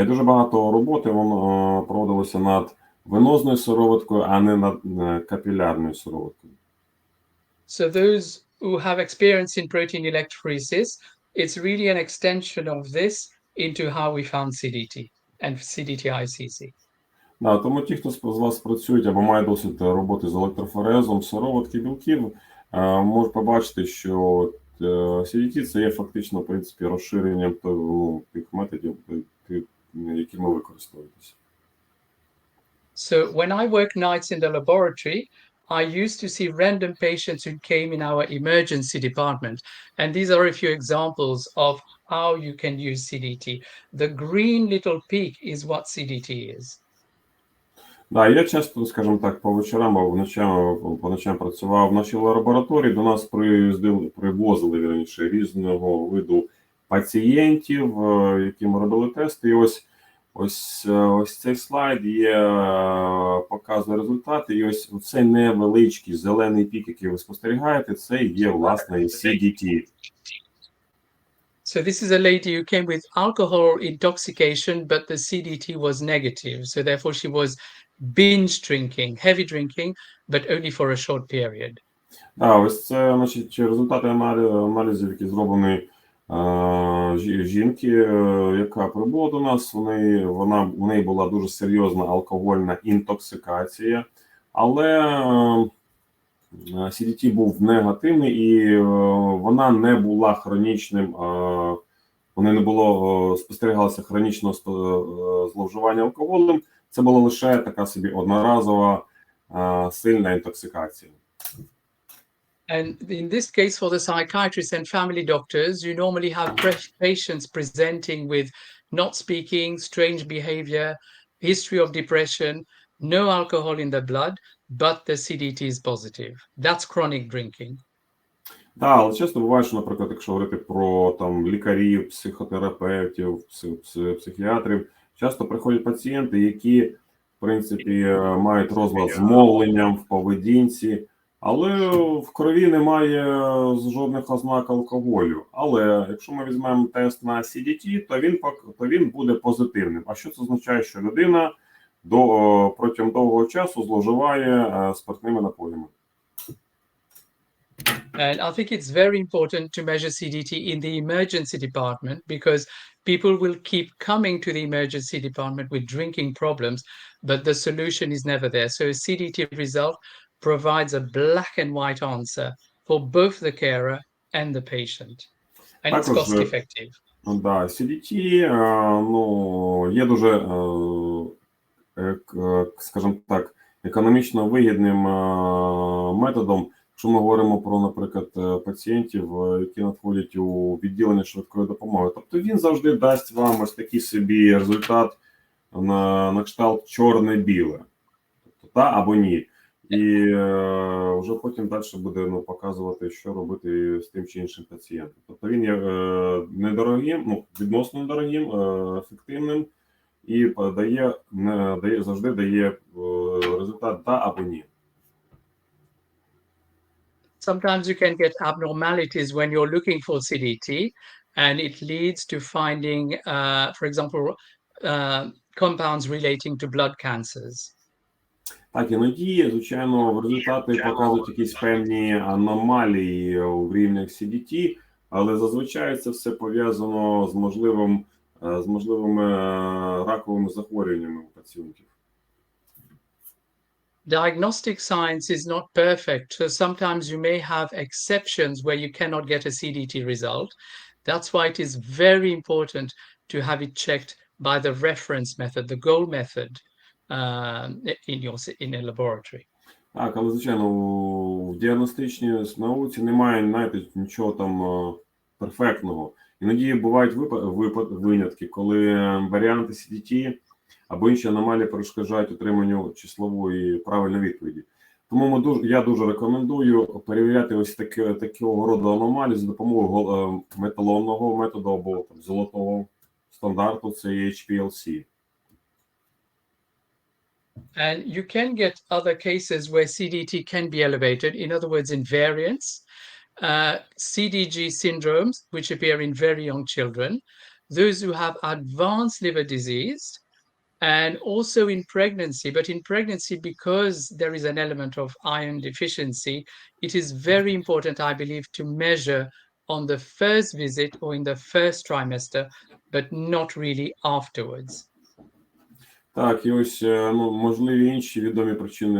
І дуже багато роботи воно проводилося над венозною сироваткою, а не над капілярною сироваткою. So those who have experience in protein electrophoresis, it's really an extension of this into how we found CDT and CDT-ICC. Да, тому ті, хто з вас працюють або має досвід роботи з електрофорезом, сироватки білків, можуть побачити, що CDT – це є фактично, в принципі, розширенням тих методів, які ми використовуємося. So when I work nights in the laboratory, I used to see random patients who came in our emergency department. And these are a few examples of how you can use CDT. The green little peak is what CDT is. Да, я часто, скажімо так, по вечорам або по ночам працював в нашій лабораторії. До нас привозили, вірніше, різного виду пацієнтів, яким робили тести. І ось цей слайд показує результати. І ось цей невеличкий зелений пік, який ви спостерігаєте, це є, власне, CDT. So this is a lady who came with alcohol intoxication, but the CDT was negative. So therefore she was binge drinking, heavy drinking, but only for a short period. Да, ось це, значить, результати аналізів, які зроблені жінки, яка прибула до нас. У неї була дуже серйозна алкогольна інтоксикація, але CDT був негативний і вона не була хронічним, не було спостерігалося хронічного зловживання алкоголем. Це була лише така собі одноразова сильна інтоксикація. And in this case, for the psychiatrists and family doctors, you normally have patients presenting with not speaking, strange behavior, history of depression, no alcohol in the blood, but the CDT is positive. That's chronic drinking. Так, але часто буває, що, наприклад, якщо говорити про там лікарів, психотерапевтів, психіатрів, часто приходять пацієнти, які, в принципі, мають розлад з мовленням, в поведінці, але в крові немає жодних ознак алкоголю. Але якщо ми візьмемо тест на CDT, то він буде позитивним. А що це означає? Що людина протягом довгого часу зловживає спиртними напоями. And I think it's very important to measure CDT in the emergency department because people will keep coming to the emergency department with drinking problems, but the solution is never there. So a CDT result provides a black and white answer for both the carer and the patient. And it's cost effective. Да, CDT, є дуже, скажімо так, економічно вигідним методом, якщо ми говоримо про, наприклад, пацієнтів, які надходять у відділення швидкої допомоги. Тобто він завжди дасть вам ось такий собі результат на кшталт чорне-біле, тобто та або ні. І вже потім далі буде показувати, що робити з тим чи іншим пацієнтом. Тобто він є недорогим, відносно недорогим, ефективним і завжди дає результат та або ні. Sometimes you can get abnormalities when you're looking for CDT, and it leads to finding, for example, compounds relating to blood cancers. Так, іноді, звичайно, результати показують якісь певні аномалії в рівнях CDT, але зазвичай це все пов'язано з можливими раковими захворюваннями у пацієнтів. Diagnostic science is not perfect, so sometimes you may have exceptions where you cannot get a CDT result. That's why it is very important to have it checked by the reference method, the gold method, in a laboratory. Так, але, звичайно, в діагностичній науці немає, знаєте, нічого там перфектного. Іноді бувають винятки, коли варіанти CDT або інші аномалії перешкоджають отриманню числової правильної відповіді. Тому я дуже рекомендую перевіряти ось такого роду аномалії за допомогою металонного методу або золотого стандарту, це HPLC. And you can get other cases where CDT can be elevated, in other words, in variants, CDG syndromes, which appear in very young children, those who have advanced liver disease, and also in pregnancy. But in pregnancy, because there is an element of iron deficiency, it is very important, I believe, to measure on the first visit or in the first trimester, but not really afterwards. Так, і ось можливі інші відомі причини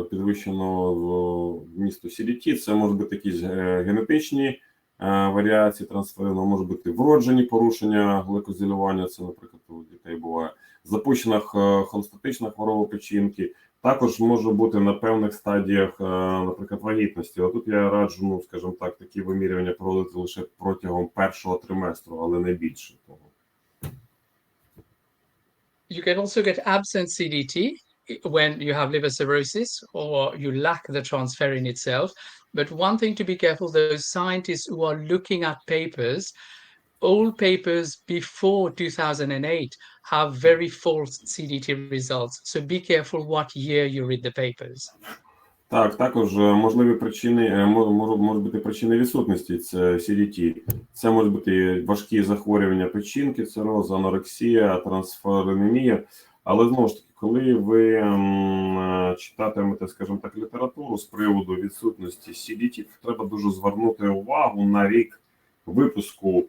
підвищеного вмісту CDT. Це можуть бути якісь генетичні варіації трансферину, може бути вроджені порушення гликозилювання, це, наприклад, у дітей буває, запущена холестатична хвороба печінки, також може бути на певних стадіях, наприклад, вагітності. Отут я раджу, скажімо так, такі вимірювання проводити лише протягом першого триместру, але не більше того. You can also get absent CDT when you have liver cirrhosis or you lack the transferrin itself. But one thing to be careful, those scientists who are looking at papers, old papers before 2008 have very false CDT results. So be careful what year you read the papers. Так, також можливі причини, можуть бути причини відсутності CDT. Це можуть бути важкі захворювання печінки, цирроз, анорексія, трансферинемія. Але, знову ж таки, коли ви читатимете, скажімо так, літературу з приводу відсутності CDT, треба дуже звернути увагу на рік випуску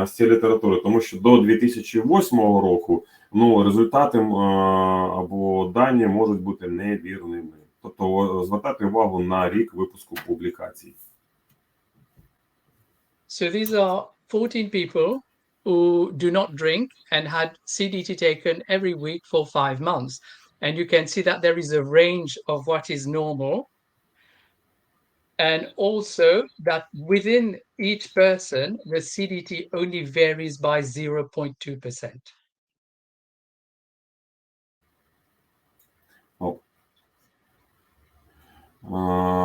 з цієї літератури. Тому що до 2008 року результати або дані можуть бути невірними. Тобто звертати увагу на рік випуску публікацій. So these are 14 people who do not drink and had CDT taken every week for 5 months. And you can see that there is a range of what is normal. And also that within each person, the CDT only varies by 0.2%.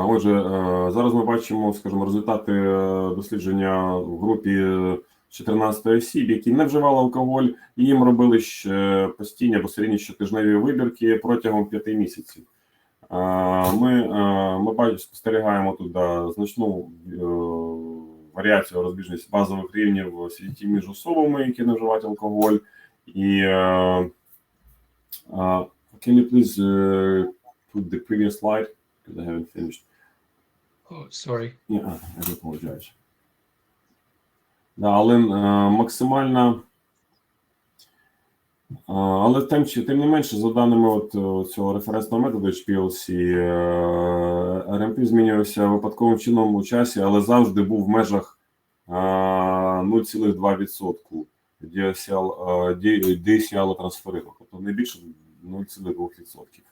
Отже, зараз ми бачимо, скажімо, результати дослідження в групі 14 осіб, які не вживали алкоголь, і їм робили постійні або серійні щотижневі вибірки протягом 5 місяців. Ми спостерігаємо тут значну варіацію, розбіжність базових рівнів CDT між особами, які не вживають алкоголь. І can you please put the previous slide? Because I haven't finished. Oh, sorry. Yeah, I do apologize. Але максимальна, але тим не менше, за даними цього референсного методу HPLC, РМП змінювався випадковим чином у часі, але завжди був в межах 0,2% діосіалотрансферину, тобто не більше 0,2%.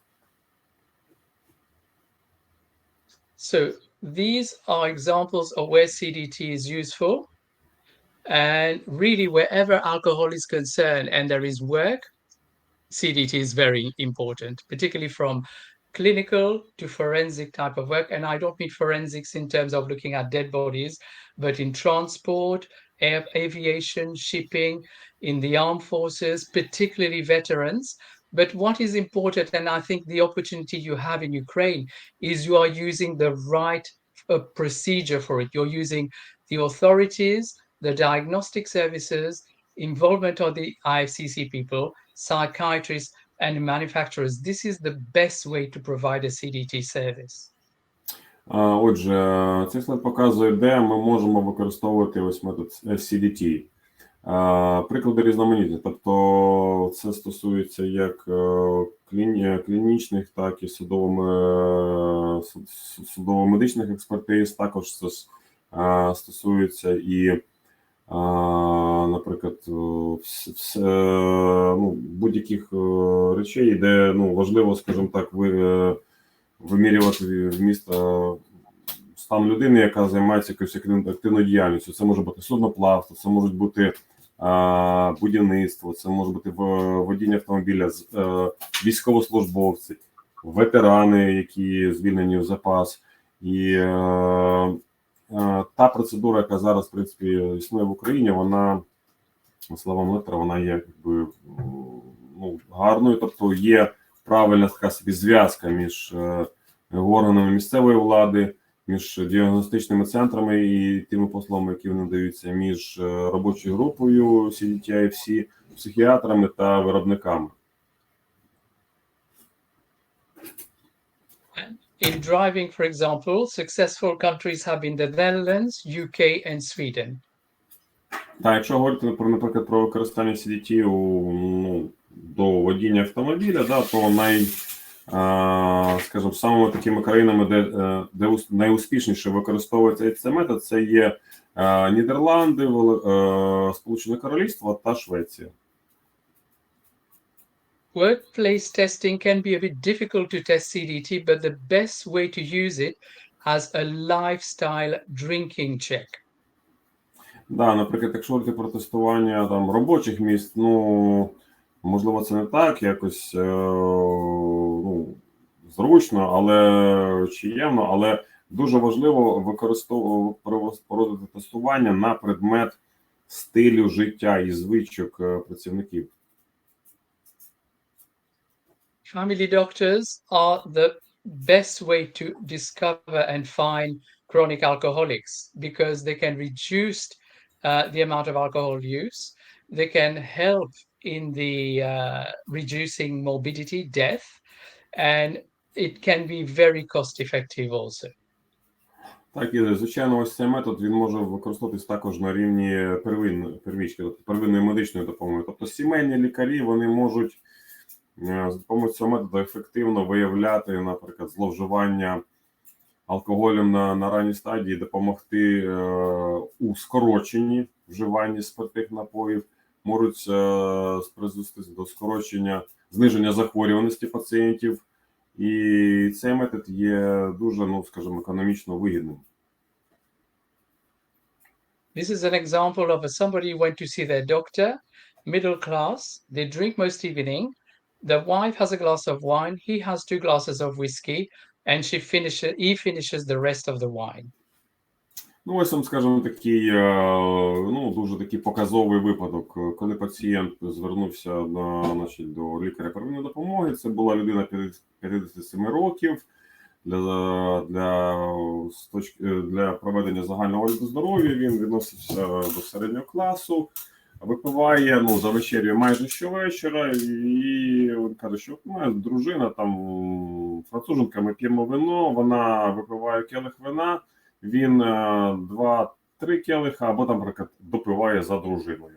So these are examples of where CDT is useful. And really, wherever alcohol is concerned and there is work, CDT is very important, particularly from clinical to forensic type of work. And I don't mean forensics in terms of looking at dead bodies, but in transport, aviation, shipping, in the armed forces, particularly veterans. But what is important, and I think the opportunity you have in Ukraine, is you are using the right procedure for it. You're using the authorities, the diagnostic services, involvement of the IFCC people, psychiatrists, and manufacturers. This is the best way to provide a CDT service. Отже, цей слайд показує, де ми можемо використовувати ось метод CDT. Приклади різноманітні, тобто це стосується як клінічних, так і судово-медичних експертиз, також це стосується і, наприклад, будь-яких речей, де важливо, скажімо так, вимірювати вміст стан людини, яка займається якоюсь активною діяльністю. Це може бути судноплавство, це можуть бути будівництво, це може бути водіння автомобіля, військовослужбовці, ветерани, які звільнені в запас. І та процедура, яка зараз, в принципі, існує в Україні, вона, слава метра, вона є гарною, тобто є правильна така собі зв'язка між органами місцевої влади, між діагностичними центрами і тими послугами, які вони надаються, між робочою групою CDT, IFC, психіатрами та виробниками. In driving, for example, successful countries have been the Netherlands, UK and Sweden. Так, якщо говорити, наприклад, про використання CDT до водіння автомобіля, то скажімо, самими такими країнами, де найуспішніше використовується цей метод, це є Нідерланди, Сполучене Королівство та Швеція. Workplace testing can be a bit difficult to test CDT, but the best way to use it as a lifestyle drinking check. Да, наприклад, якщо говорити про тестування там робочих місць, можливо, це не так якось зручно, але чиємно, але дуже важливо проводити тестування на предмет стилю життя і звичок працівників. Family doctors are the best way to discover and find chronic alcoholics because they can reduce the amount of alcohol use. They can help in the reducing morbidity, death, and it can be very cost effective also. Так, і звичайно, ось цей метод, він може використовуватись також на рівні первічки, тобто первинної медичної допомоги. Тобто сімейні лікарі, вони можуть за допомогою цього методу ефективно виявляти, наприклад, зловживання алкоголем на ранній стадії, допомогти у скороченні вживанні спиртних напоїв, можуть призвести до зниження захворюваності пацієнтів. І цей метод є дуже, скажімо, економічно вигідним. This is an example of somebody who went to see their doctor, middle class, they drink most evening, the wife has a glass of wine, he has 2 glasses of whiskey, and he finishes the rest of the wine. Ось вам, скажімо, такий, дуже такий показовий випадок, коли пацієнт звернувся до лікаря первинної допомоги. Це була людина 57 років для проведення загального огляду здоров'я. Він відносився до середнього класу, випиває за вечерю майже щовечора, і він каже, що у мене дружина, там француженка, ми п'ємо вино, вона випиває келих вина, він 2-3 келиха, або там, наприклад, допиває за дружиною.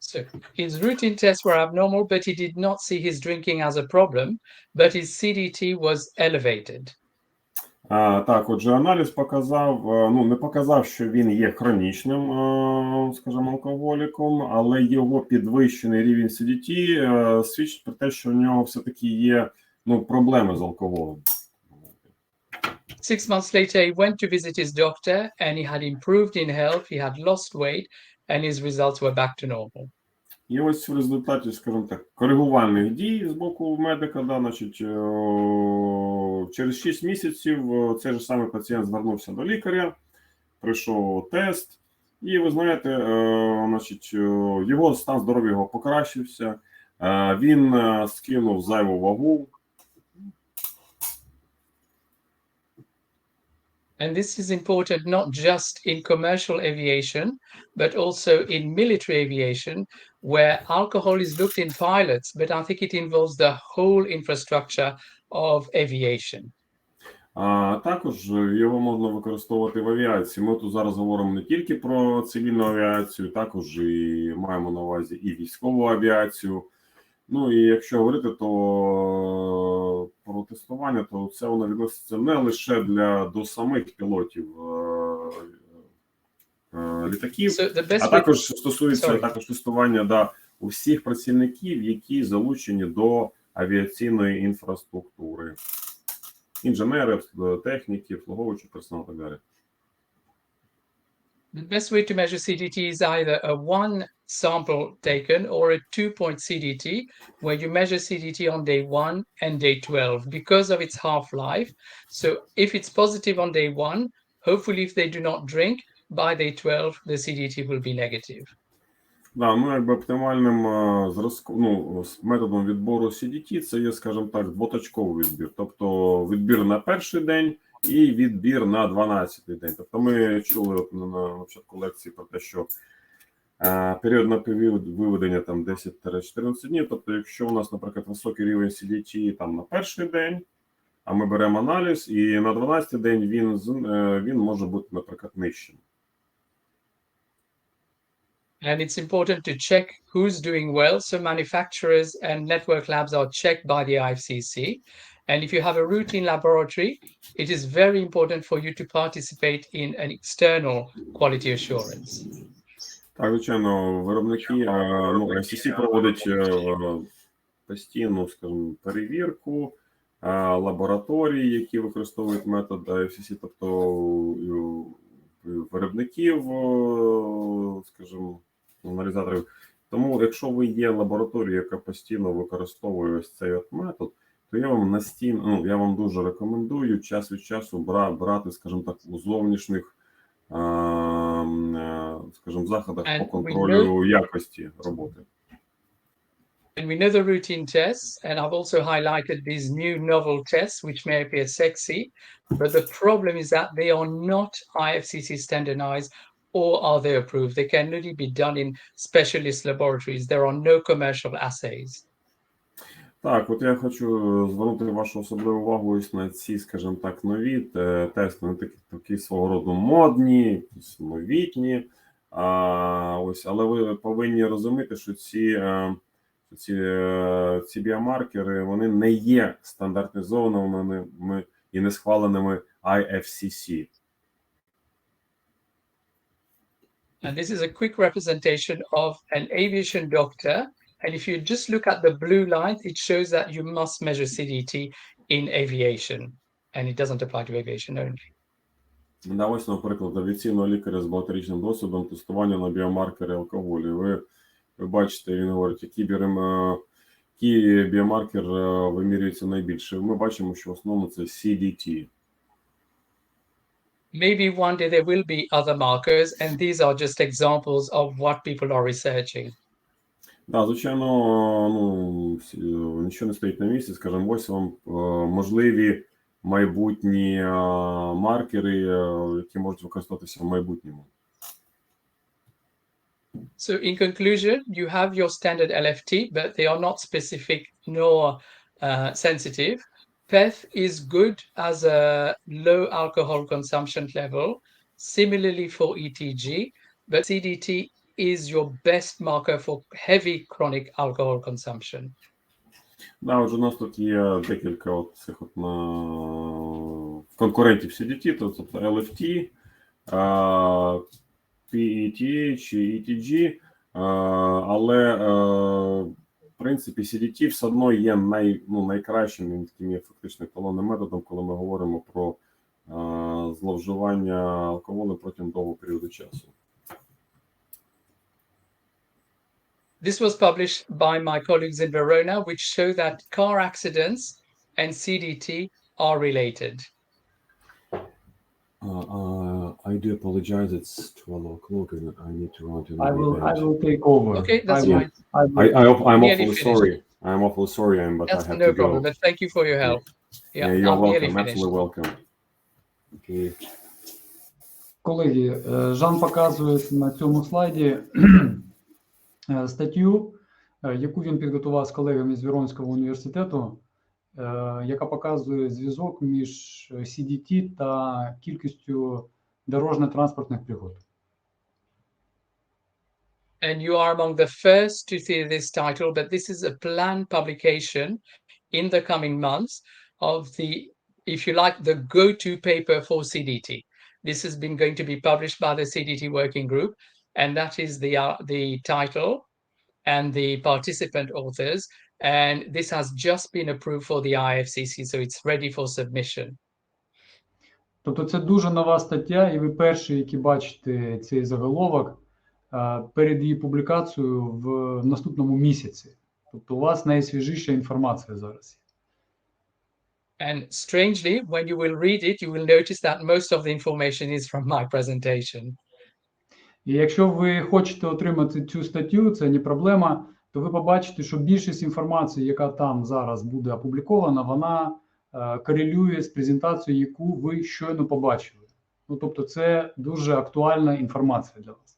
So his routine tests were abnormal, but he did not see his drinking as a problem, but his CDT was elevated. Так, отже, аналіз показав, не показав, що він є хронічним, скажімо, алкоголіком, але його підвищений рівень CDT свідчить про те, що в нього все-таки є проблеми з алкоголем. 6 months later, he went to visit his doctor and he had improved in health, he had lost weight, and his results were back to normal. І ось в результаті, скажімо так, коригувальних дій з боку медика, значить, через 6 місяців цей же самий пацієнт звернувся до лікаря, пройшов тест, і ви знаєте, значить, його стан здоров'я його покращився, він скинув зайву вагу. And this is important not just in commercial aviation, but also in military aviation, where alcohol is looked in pilots, but I think it involves the whole infrastructure of aviation. Також його можна використовувати в авіації. Ми тут зараз говоримо не тільки про цивільну авіацію, також і маємо на увазі і військову авіацію. Ну і якщо говорити, то про тестування, то це воно відноситься не лише до самих пілотів літаків, а також стосується також тестування усіх працівників, які залучені до авіаційної інфраструктури. Інженери, техніки, обслуговуючий персонал і так далі. The best way to measure CDT is either a one sample taken or a 2-point CDT, where you measure CDT on day 1 and day 12 because of its half-life. So if it's positive on day 1, hopefully if they do not drink, by day 12 the CDT will be negative. Якби оптимальним методом відбору CDT це є, скажімо так, двоточковий відбір. Тобто відбір на перший день і відбір на 12-й день. Тобто ми чули на початку лекції про те, що період на виведення там 10-14 днів. Тобто якщо у нас, наприклад, високий рівень CDT там на перший день, а ми беремо аналіз, і на 12-й день він може бути, наприклад, нижчим. And it's important to check who's doing well. So manufacturers and network labs are checked by the IFCC. And if you have a routine laboratory, it is very important for you to participate in an external quality assurance. Так, звичайно, виробники, IFCC проводить постійну, скажімо, перевірку лабораторій, які використовують метод IFCC, тобто виробників, скажімо, аналізаторів. Тому, якщо ви є лабораторією, яка постійно використовує ось цей метод, то я вам дуже рекомендую час від часу брати, скажімо так, у зовнішніх, скажімо, заходах по контролю якості роботи. And we know the routine tests, and I've also highlighted these new novel tests, which may appear sexy, but the problem is that they are not IFCC standardized or are they approved. They can only be done in specialist laboratories. There are no commercial assays. Так, от я хочу звернути вашу особливу увагу ось на ці, скажімо так, нові тести, вони такі свого роду модні, якісь новітні. Але ви повинні розуміти, що ці біомаркери, вони не є стандартизованими і не схваленими IFCC. And this is a quick representation of an aviation doctor. And if you just look at the blue line, it shows that you must measure CDT in aviation. And it doesn't apply to aviation only. Ось, наприклад, авіаційного лікаря з багаторічним досвідом тестування на біомаркери алкоголю. Ви бачите, він говорить, який біомаркер вимірюється найбільше. Ми бачимо, що в основному це CDT. Maybe one day there will be other markers, and these are just examples of what people are researching. Звичайно, нічого не стоїть на місці, скажімо, ось вам можливі майбутні маркери, які можуть використовуватися в майбутньому. So in conclusion, you have your standard LFT, but they are not specific nor sensitive. PEth is good as a low alcohol consumption level, similarly for ETG, but CDT is your best marker for heavy chronic alcohol consumption. Отже, у нас тут є декілька цих конкурентів CDT, тобто LFT, PET чи ETG, але в принципі CDT все одно є найкращим таким фактично еталонним методом, коли ми говоримо про зловживання алкоголю протягом довгого періоду часу. This was published by my colleagues in Verona, which show that car accidents and CDT are related. I do apologize. It's 12 o'clock and I need to run to the I will take over. Okay, that's fine. I'm Nearly awfully finished. sorry. I'm awfully sorry, but That's I have no to problem, go. but thank you for your help. Yeah, Yeah, you're I'm nearly welcome. finished. Absolutely welcome. Okay. Колеги, Жан показує на цьому слайді статтю, яку він підготував з колегами з Веронського університету, яка показує зв'язок між CDT та кількістю дорожньо-транспортних пригод. And you are among the first to see this title, but this is a planned publication in the coming months of the, if you like, the go-to paper for CDT. This has been going to be published by the CDT working group, and that is the title and the participant authors. And this has just been approved for the IFCC, so it's ready for submission. Тобто це дуже нова стаття, і ви перші, які бачите цей заголовок перед її публікацією в наступному місяці. Тобто у вас найсвіжіша інформація зараз. And strangely, when you will read it, you will notice that most of the information is from my presentation. І якщо ви хочете отримати цю статтю, це не проблема, то ви побачите, що більшість інформації, яка там зараз буде опублікована, вона корелює з презентацією, яку ви щойно побачили. Ну, тобто це дуже актуальна інформація для вас.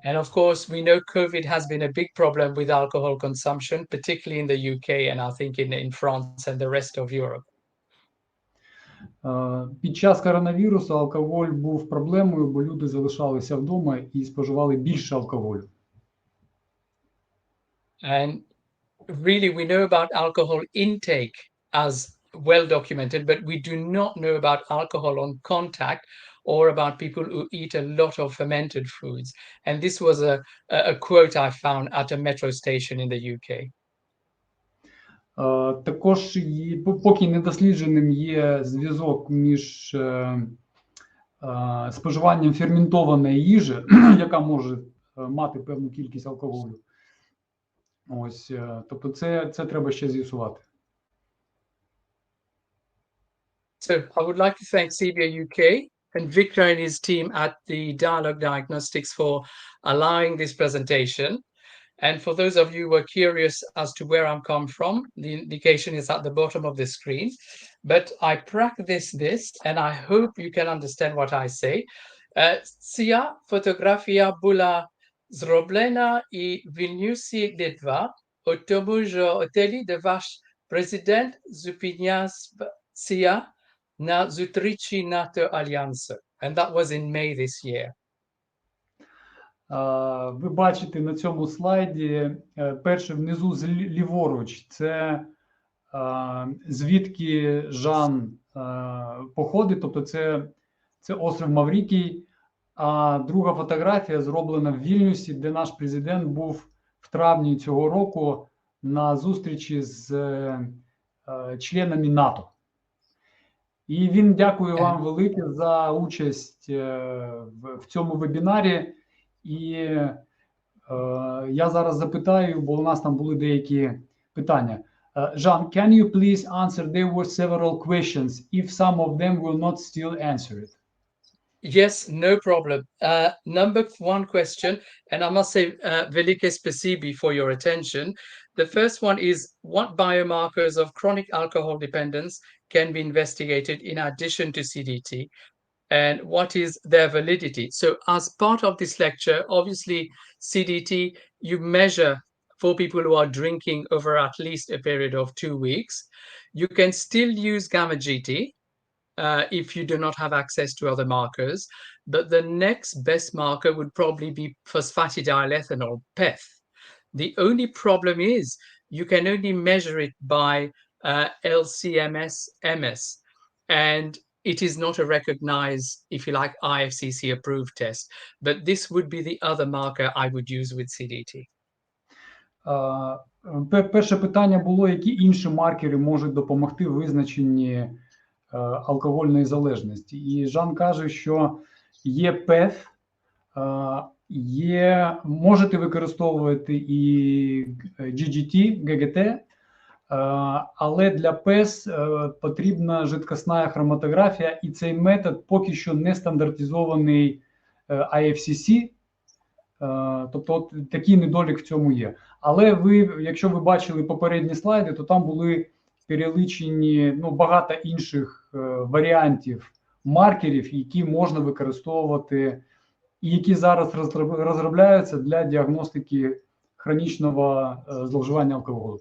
And of course, we know COVID has been a big problem with alcohol consumption, particularly in the UK and I think in France and the rest of Europe. Під час коронавірусу алкоголь був проблемою, бо люди залишалися вдома і споживали більше алкоголю. And really, we know about alcohol intake as well documented, but we do not know about alcohol on contact or about people who eat a lot of fermented foods. And this was a quote I found at a metro station in the UK. Також поки недослідженим є зв'язок між споживанням ферментованої їжі, яка може мати певну кількість алкоголю. Ось, тобто це треба ще з'ясувати. So I would like to thank Sebia UK and Victor and his team at the Dialogue Diagnostics for allowing this presentation. And for those of you who are curious as to where I'm come from, the indication is at the bottom of the screen. But I practice this and I hope you can understand what I say. Ця фотографія була зроблена і в Вільнюсі Литва, у тому ж готелі, де ваш президент зупинявся на зустрічі НАТО-альянсу. And that was in May this year. Ви бачите на цьому слайді, перше внизу ліворуч, це звідки Жан походить, тобто це острів Маврикій, а друга фотографія зроблена в Вільнюсі, де наш президент був в травні цього року на зустрічі з членами НАТО. І він дякує вам велике за участь в цьому вебінарі. І я зараз запитаю, бо у нас там були деякі питання. Jean, can you please answer? There were several questions. If some of them will not still answer it. Yes, no problem. Number one question, and I must say, velike spasibi for your attention. The first one is, what biomarkers of chronic alcohol dependence can be investigated in addition to CDT? And what is their validity? So as part of this lecture, obviously, CDT, you measure for people who are drinking over at least a period of 2 weeks. You can still use gamma GT if you do not have access to other markers. But the next best marker would probably be phosphatidylethanol, PEth. The only problem is you can only measure it by LCMS-MS. and it is not a recognized, if you like, IFCC approved test. But this would be the other marker I would use with CDT. Перше питання було, які інші маркери можуть допомогти в визначенні алкогольної залежності. І Жан каже, що є ПЕФ, можете використовувати і ГГТ, але для ПЕС потрібна жидкісна хроматографія, і цей метод поки що не стандартизований IFCC, тобто от такий недолік в цьому є. Але якщо ви бачили попередні слайди, то там були перелічені багато інших варіантів маркерів, які можна використовувати і які зараз розробляються для діагностики хронічного зловживання алкоголю.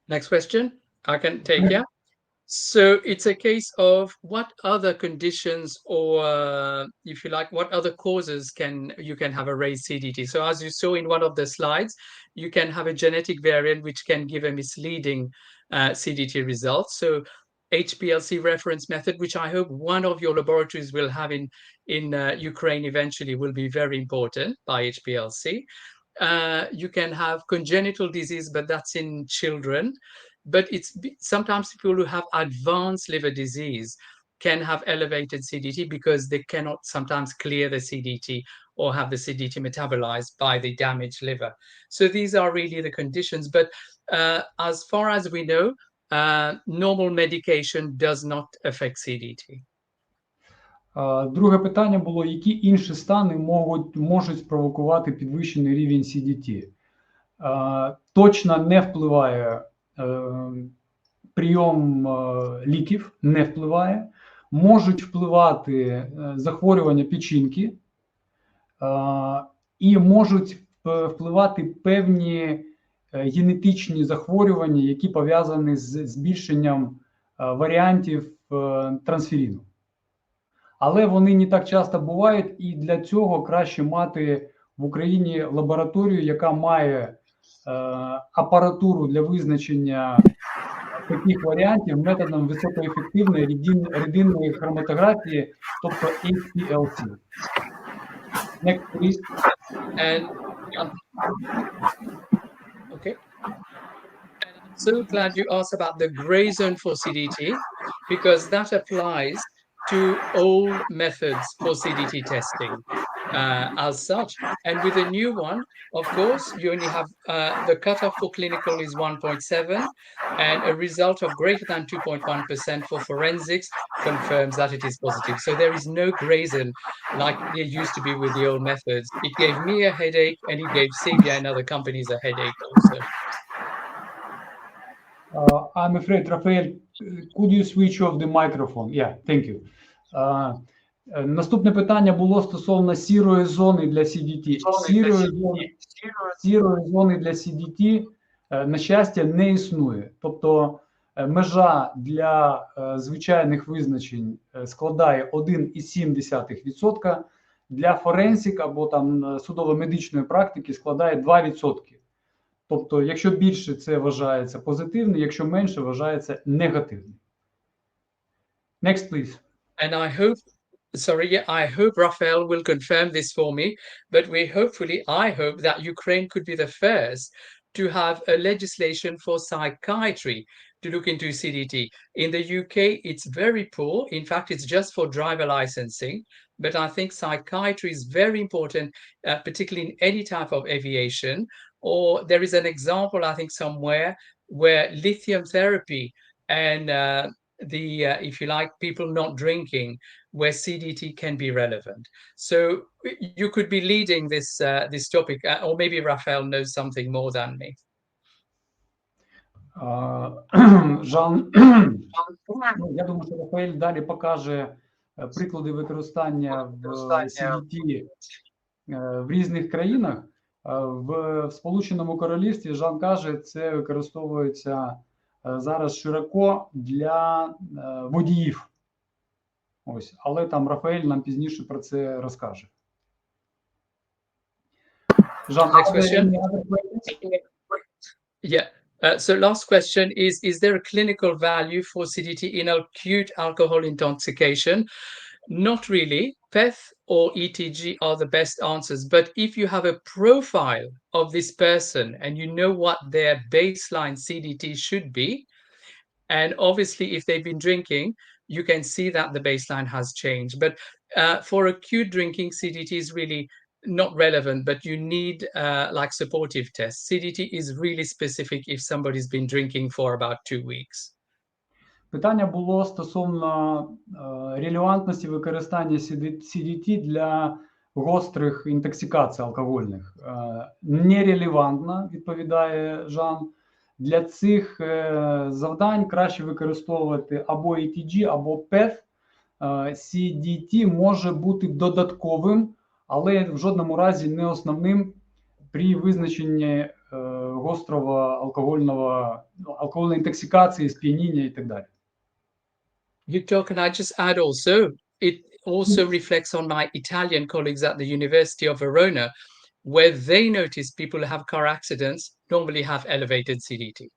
Next question, I can take, yeah. So it's a case of what other conditions or, if you like, what other causes you can have a raised CDT. So as you saw in one of the slides, you can have a genetic variant which can give a misleading CDT result. So HPLC reference method, which I hope one of your laboratories will have in Ukraine eventually, will be very important by HPLC. You can have congenital disease, but that's in children. But it's sometimes people who have advanced liver disease can have elevated CDT because they cannot sometimes clear the CDT or have the CDT metabolized by the damaged liver. So these are really the conditions. But as far as we know, normal medication does not affect CDT. Друге питання було, які інші стани можуть спровокувати підвищений рівень CDT. Точно не впливає прийом ліків, не впливає. Можуть впливати захворювання печінки і можуть впливати певні генетичні захворювання, які пов'язані з збільшенням варіантів трансферину. Але вони не так часто бувають, і для цього краще мати в Україні лабораторію, яка має апаратуру для визначення таких варіантів методом високоефективної рідинної хроматографії, тобто HPLC. Next, please. Okay. I'm so glad you asked about the gray zone for CDT, because that applies to all methods for CDT testing as such. And with a new one, of course, you only have the cutoff for clinical is 1.7, and a result of greater than 2.1% for forensics confirms that it is positive. So there is no gray zone like there used to be with the old methods. It gave me a headache, and it gave Sebia and other companies a headache also. I'm afraid, Rafael, could you switch off the microphone? Yeah, thank you. Наступне питання було стосовно сірої зони для CDT. Сірої зони для CDT, на щастя, не існує. Тобто межа для звичайних визначень складає 1,7%, для форенсик або там судово-медичної практики складає 2%. Тобто, якщо більше, це вважається позитивним, якщо менше, вважається негативним. Next, please. And I hope Raphael will confirm this for me, but I hope that Ukraine could be the first to have a legislation for psychiatry to look into CDT. In the UK, it's very poor. In fact, it's just for driver licensing. But I think psychiatry is very important, particularly in any type of aviation. Or there is an example, I think, somewhere where lithium therapy and if you like, people not drinking, where CDT can be relevant. So you could be leading this topic, or maybe Raphael knows something more than me. Жан, я думаю, що Рафаель далі покаже приклади використання в CDT в різних країнах. В Сполученому Королівстві, Жан каже, це використовується зараз широко для водіїв. Ось, але там Рафаель нам пізніше про це розкаже. Жан, next question. Yeah. So last question is there a clinical value for CDT in acute alcohol intoxication? Not really. PEth or ETG are the best answers. But if you have a profile of this person and you know what their baseline CDT should be, and obviously if they've been drinking, you can see that the baseline has changed. But for acute drinking, CDT is really not relevant, but you need like supportive tests. CDT is really specific if somebody's been drinking for about 2 weeks. Питання було стосовно релевантності використання CDT для гострих інтоксикацій алкогольних. Нерелевантно, відповідає Жан. Для цих завдань краще використовувати або ETG, або PEth. CDT може бути додатковим, але в жодному разі не основним при визначенні гострого алкогольної інтоксикації, сп'яніння і так далі. Victor, can I just add also, it also reflects on my Italian colleagues at the University of Verona, where they notice people who have car accidents normally have elevated CDT.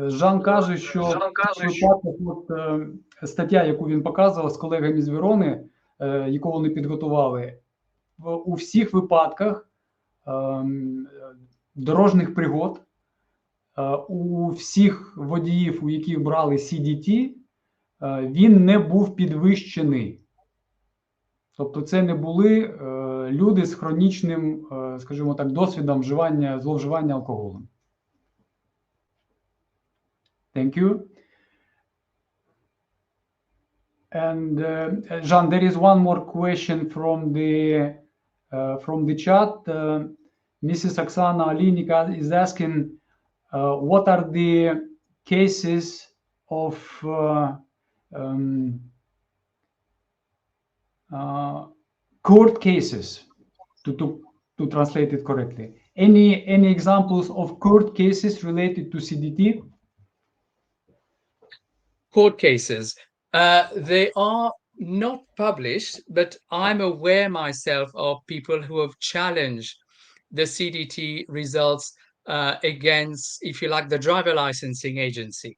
Жан каже, що стаття, яку він показував з колегами з Верони, яку вони підготували, у всіх випадках дорожніх пригод, у всіх водіїв, у яких брали CDT, він не був підвищений. Тобто це не були люди з хронічним, скажімо так, досвідом зловживання алкоголем. Thank you. And Jean, there is one more question from the chat. Mrs. Oksana Alinika is asking, what are the cases of court cases, to translate it correctly? Any examples of court cases related to CDT? Court cases. They are not published, but I'm aware myself of people who have challenged the CDT results against, if you like, the driver licensing agency.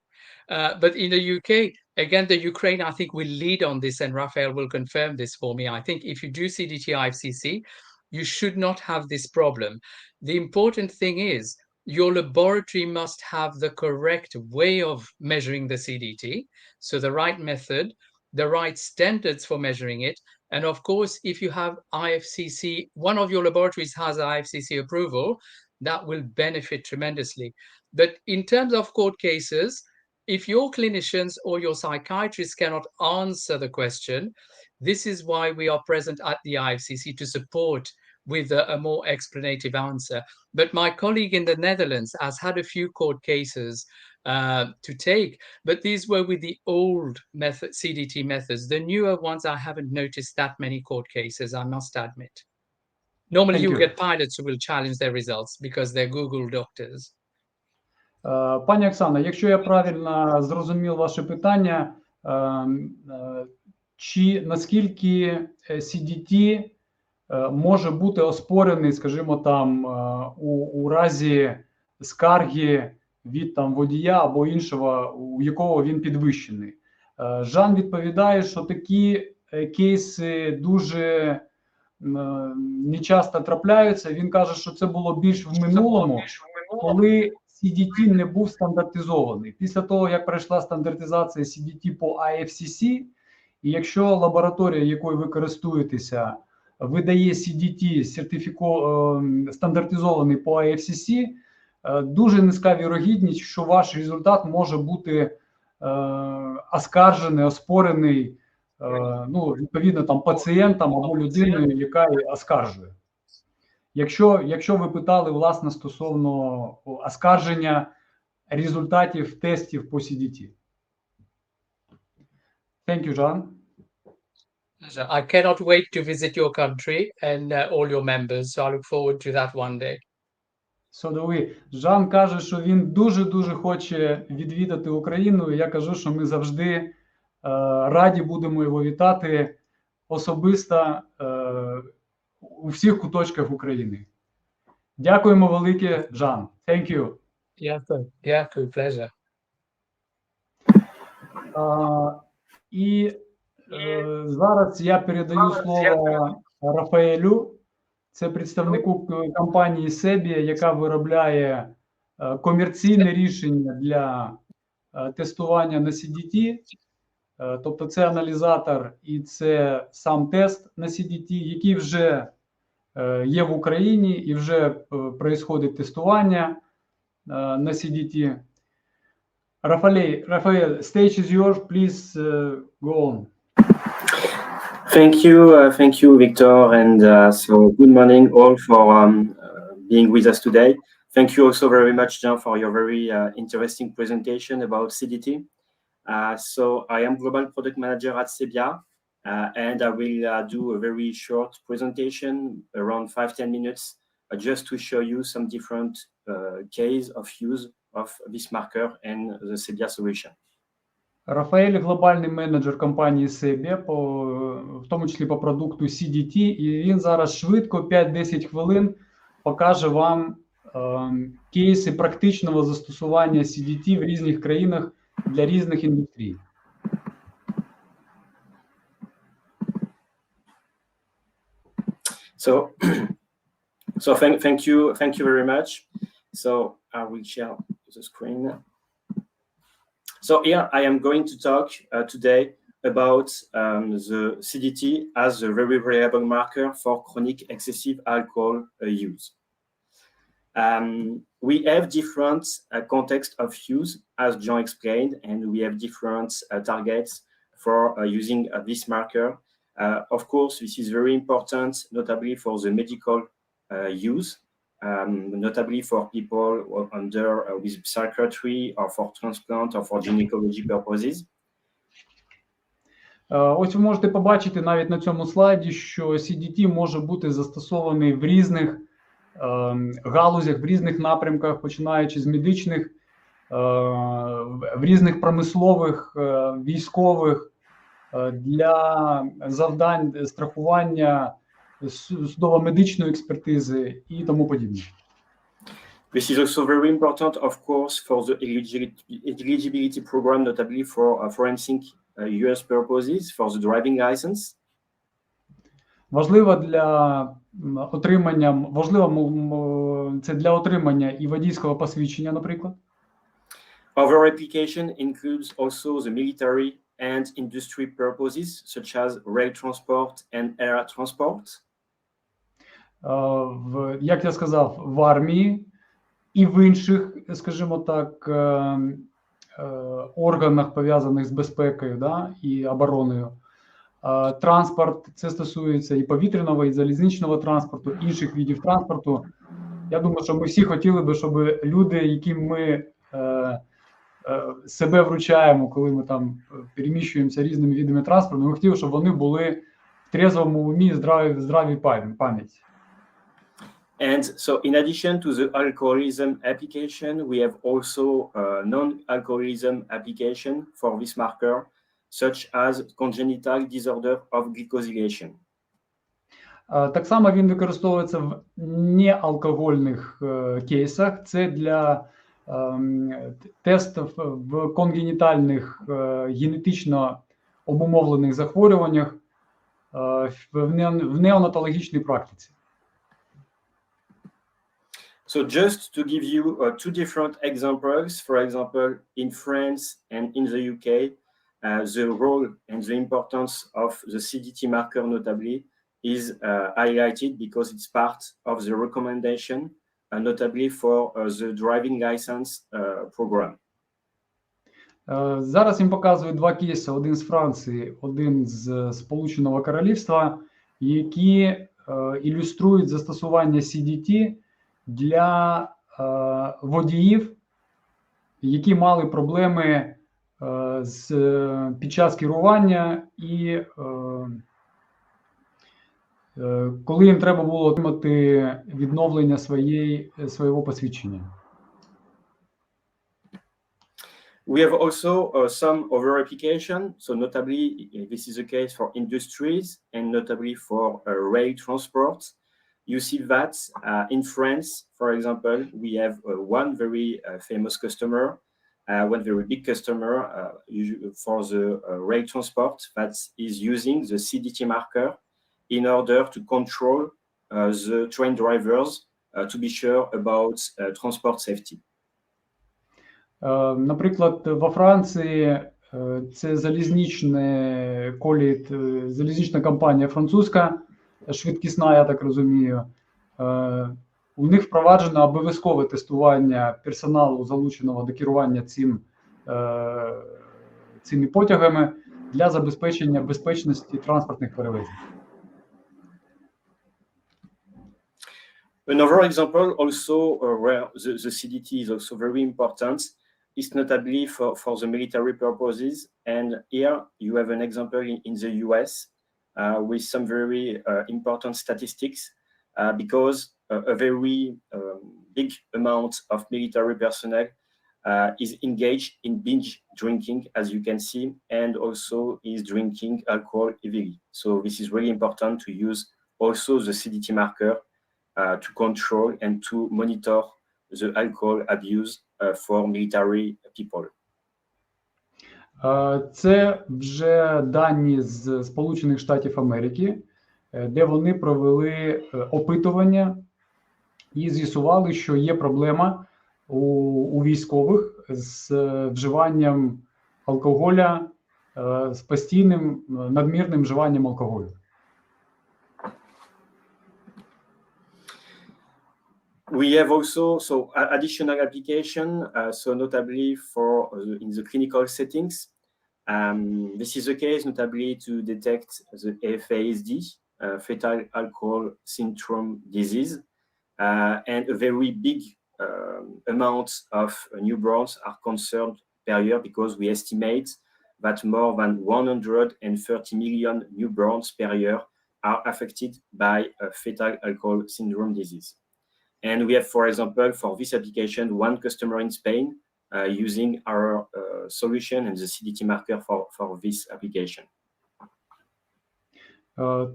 But in the UK, again, the Ukraine, I think, will lead on this, and Raphael will confirm this for me. I think if you do CDT IFCC, you should not have this problem. The important thing is your laboratory must have the correct way of measuring the CDT, so the right method, the right standards for measuring it. And of course, if you have IFCC, one of your laboratories has IFCC approval, that will benefit tremendously. But in terms of court cases, if your clinicians or your psychiatrists cannot answer the question, this is why we are present at the IFCC to support with a more explanative answer. But my colleague in the Netherlands has had a few court cases to take, but these were with the old method, CDT methods. The newer ones, I haven't noticed that many court cases, I must admit. Normally you get pilots who will challenge their results because they're Google doctors. Пані Оксана, якщо я правильно зрозумів ваше питання, чи наскільки CDT може бути оспорений, скажімо, там у разі скарги від там водія або іншого, у якого він підвищений. Жан відповідає, що такі кейси дуже нечасто трапляються. Він каже, що це було більш в минулому, коли CDT не був стандартизований. Після того, як пройшла стандартизація CDT по IFCC, і якщо лабораторія, якою ви користуєтеся, видає CDT стандартизований по IFCC, дуже низька вірогідність, що ваш результат може бути оскаржений, оспорений, відповідно, там, пацієнтом або людиною, яка оскаржує. Якщо ви питали, власне, стосовно оскарження результатів тестів по CDT. Thank you, Jean. I cannot wait to visit your country and all your members, so I look forward to that one day. So do we. Жан каже, що він дуже-дуже хоче відвідати Україну, і я кажу, що ми завжди раді будемо його вітати особисто у всіх куточках України. Дякуємо велике, Жан. Thank you. Дякую, pleasure. І зараз я передаю слово Рафаелю. Це представнику компанії Sebia, яка виробляє комерційне рішення для тестування на CDT. Тобто це аналізатор і це сам тест на CDT, який вже є в Україні і вже происходить тестування на CDT. Rafael, stage is yours. Please go on. Thank you, Victor, and so good morning all for being with us today. Thank you also very much, Jean, for your very interesting presentation about CDT. So I am Global Product Manager at Sebia, and I will do a very short presentation, around 5-10 minutes, just to show you some different case of use of this marker and the Sebia solution. Рафаель – глобальний менеджер компанії Sebia, в тому числі по продукту CDT, і він зараз швидко, 5-10 хвилин, покаже вам кейси практичного застосування CDT в різних країнах для різних індустрій. So thank you very much. So I will share the screen. So here I am going to talk today about the CDT as a very reliable marker for chronic excessive alcohol use. We have different context of use, as Jean explained, and we have different targets for using this marker. Of course, this is very important, notably for the medical use. Notably for people under with psychiatry or for transplant or for gynecology purposes. Ось ви можете побачити навіть на цьому слайді, що CDT може бути застосований в різних галузях, в різних напрямках, починаючи з медичних, в різних промислових, військових, для завдань страхування, судово-медичної експертизи і тому подібне. This is also very important, of course, for the eligibility program, notably for forensic US purposes, for the driving license. Важливо для отримання, це для отримання і водійського посвідчення, наприклад. Other application includes also the military and industry purposes, such as rail transport and air transport. Як я сказав, в армії і в інших, скажімо так, органах, пов'язаних з безпекою, да, і обороною. Транспорт, це стосується і повітряного, і залізничного транспорту, інших видів транспорту. Я думаю, що ми всі хотіли би, щоб люди, яким ми себе вручаємо, коли ми там переміщуємося різними видами транспорту, ми хотіли, щоб вони були в трезвому умі, здравій пам'яті. And so in addition to the alcoholism application, we have also non-alcoholism application for this marker, such as congenital disorder of glycosylation. Так само він використовується в неалкогольних кейсах. Це для тестів в конгенітальних генетично обумовлених захворюваннях в неонатологічній практиці. So just to give you two different examples, for example, in France and in the UK, the role and the importance of the CDT marker notably is highlighted because it's part of the recommendation, notably for the driving license program. Зараз їм показую два кейси, один з Франції, один з Сполученого Королівства, які ілюструють застосування CDT для водіїв, які мали проблеми під час керування і коли їм треба було отримати відновлення свого посвідчення. We have also some other application. So notably, this is the case for industries and notably for rail transport. you see that in France, for example, we have one very famous customer, one very big customer for the rail transport that is using the CDT marker in order to control the train drivers to be sure about transport safety. Наприклад, во Франції це залізнична компанія французька, швидкісна, я так розумію. У них впроваджено обов'язкове тестування персоналу, залученого до керування цими потягами для забезпечення безпечності транспортних перевезень. Another example also where the CDT is also very important is notably for the military purposes. And here you have an example in the US with some very important statistics because a very big amount of military personnel is engaged in binge drinking, as you can see, and also is drinking alcohol heavily. So this is really important to use also the CDT marker to control and to monitor the alcohol abuse for military people. Це вже дані з Сполучених Штатів Америки, де вони провели опитування і з'ясували, що є проблема у військових з вживанням алкоголя, з постійним надмірним вживанням алкоголю. We have also additional application, so notably for in the clinical settings. This is the case notably to detect the FASD, fetal alcohol syndrome disease, and a very big amount of newborns are concerned per year because we estimate that more than 130 million newborns per year are affected by fetal alcohol syndrome disease. And we have, for example, for this application, one customer in Spain using our solution and the CDT marker for this application.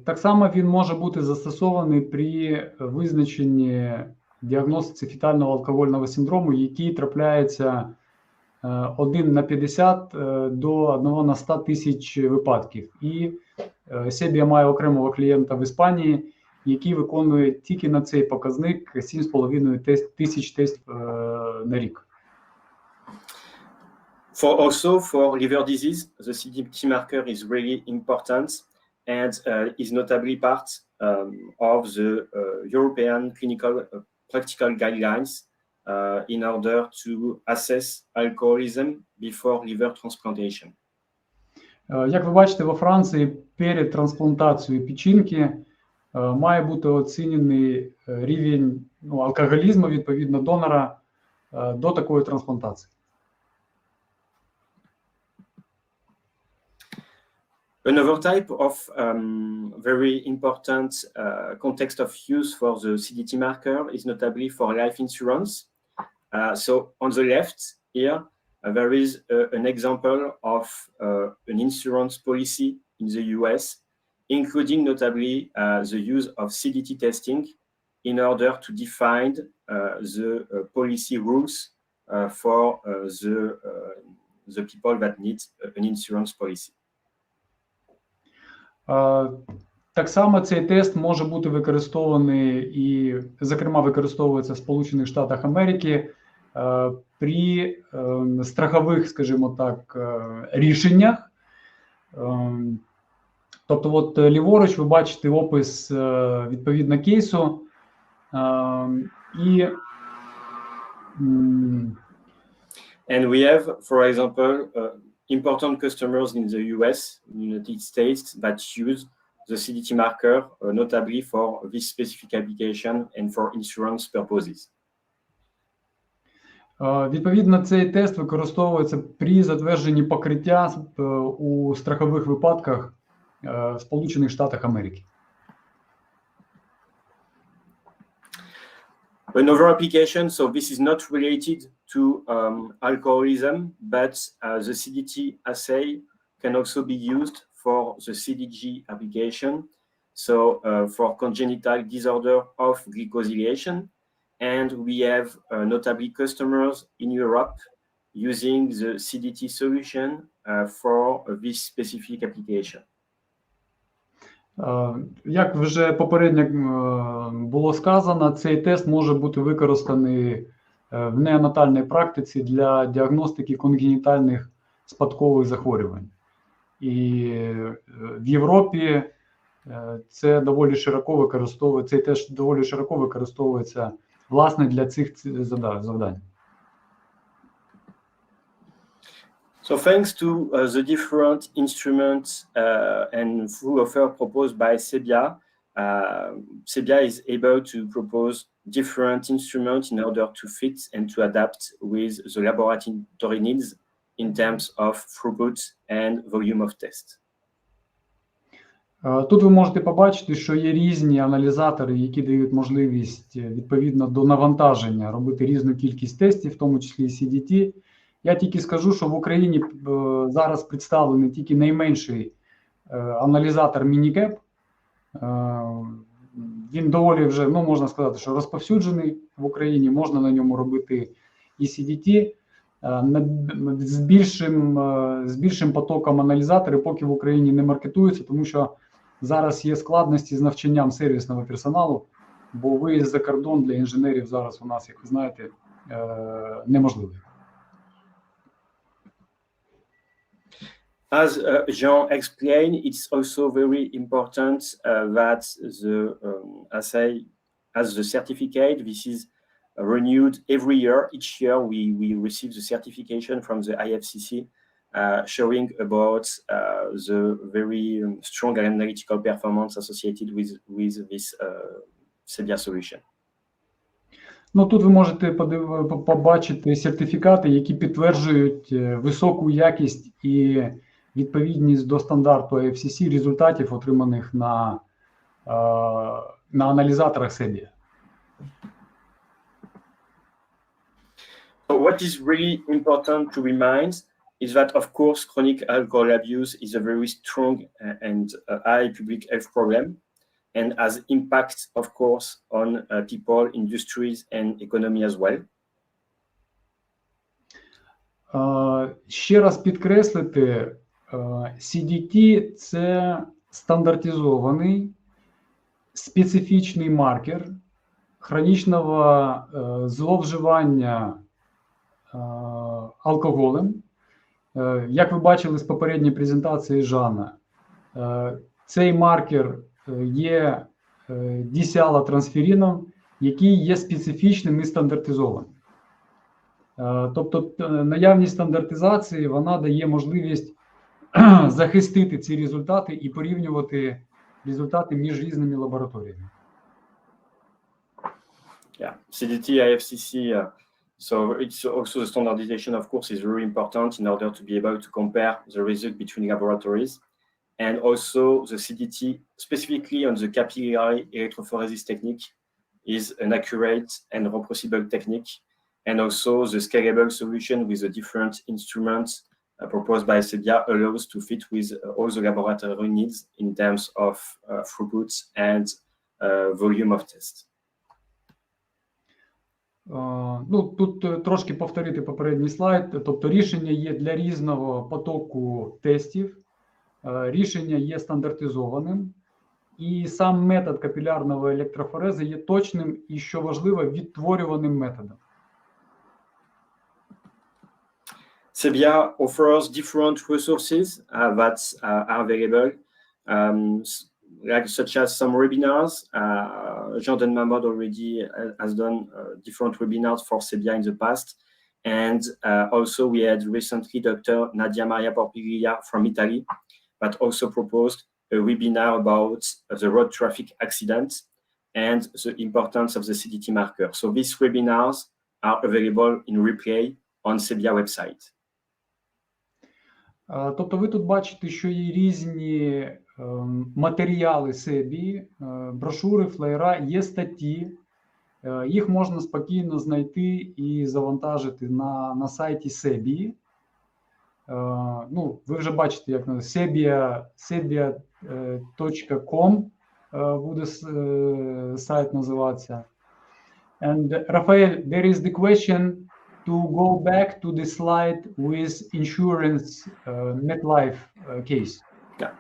Так само він може бути застосований при визначенні діагностиці фетального алкогольного синдрому, який трапляється 1 на 50 до 1 на 100 тисяч випадків. І Sebia має окремого клієнта в Іспанії, який виконує тільки на цей показник 7,5 тисяч тестів на рік. Also for liver disease, the CDT marker is really important and is notably part of the European clinical practical guidelines in order to assess alcoholism before liver transplantation. Як ви бачите, во Франції перед трансплантацією печінки має бути оцінений рівень алкоголізму, відповідно, донора до такої трансплантації. Another type of very important context of use for the CDT marker is notably for life insurance. So on the left here, there is an example of an insurance policy in the US, including notably the use of CDT testing in order to define the policy rules for the people that need an insurance policy. Так само цей тест може бути використований і, зокрема, використовується в Сполучених Штатах Америки при страхових, скажімо так, рішеннях. Тобто, от ліворуч ви бачите опис відповідно кейсу і And we have, for example, important customers in the US, United States, that use the CDT marker, notably for this specific application and for insurance purposes. Відповідно, цей тест використовується при затвердженні покриття у страхових випадках в Сполучених Штатах Америки. Another application, so this is not related to alcoholism, but the CDT assay can also be used for the CDG application. so for congenital disorder of glycosylation. And we have notably customers in Europe using the CDT solution for this specific application. Як вже попередньо було сказано, цей тест може бути використаний в неонатальній практиці для діагностики конгенітальних спадкових захворювань. І в Європі це доволі широко використовується, цей тест доволі широко використовується власне для цих завдань. So thanks to the different instruments and full offer proposed by Sebia, Sebia is able to propose different instruments in order to fit and to adapt with the laboratory needs in terms of throughput and volume of test. Тут ви можете побачити, що є різні аналізатори, які дають можливість відповідно до навантаження робити різну кількість тестів, в тому числі і CDT. Я тільки скажу, що в Україні зараз представлений тільки найменший аналізатор Мінікеп. Він доволі вже, можна сказати, що розповсюджений в Україні, можна на ньому робити і CDT. З більшим потоком аналізаторів поки в Україні не маркетуються, тому що зараз є складності з навчанням сервісного персоналу, бо виїзд за кордон для інженерів зараз у нас, як ви знаєте, неможливий. As Jean explained, it's also very important that the assay, as the certificate, this is renewed every year. Each year we receive the certification from the IFCC showing about the very strong analytical performance associated with this Sebia solution. Тут ви можете побачити сертифікати, які підтверджують високу якість і відповідність до стандарту IFCC результатів, отриманих на аналізаторах Sebia. So what is really important to remind is that, of course, chronic alcohol abuse is a very strong and high public health problem and has impact, of course, on people, industries, and economy as well. Ще раз підкреслити, CDT – це стандартизований специфічний маркер хронічного зловживання алкоголем. Як ви бачили з попередньої презентації Жана, цей маркер є дісіалотрансферином, який є специфічним і стандартизованим. Тобто наявність стандартизації, вона дає можливість захистити ці результати і порівнювати результати між різними лабораторіями. Yeah, CDT, IFCC, so it's also the standardization, of course, is very important in order to be able to compare the result between laboratories. And also the CDT, specifically on the capillary electrophoresis technique, is an accurate and reproducible technique. And also the scalable solution with the different instruments proposed by Sebia allows to fit with all the laboratory needs in terms of throughput and volume of test. Тут трошки повторити попередній слайд. Тобто рішення є для різного потоку тестів, рішення є стандартизованим, і сам метод капілярного електрофорези є точним і, що важливо, відтворюваним методом. Sebia offers different resources that are available, such as some webinars. Jean Deenmamode already has done different webinars for Sebia in the past. And also we had recently Dr. Nadia Maria Porpiglia from Italy that also proposed a webinar about the road traffic accidents and the importance of the CDT marker. So these webinars are available in replay on Sebia website. Тобто ви тут бачите, що є різні матеріали Sebia, брошури, флеєра, є статті, їх можна спокійно знайти і завантажити на сайті Sebia. Ви вже бачите, як Sebia.com, буде сайт називатися. And Rafael, there is the question to go back to the slide with insurance MetLife case. Yeah.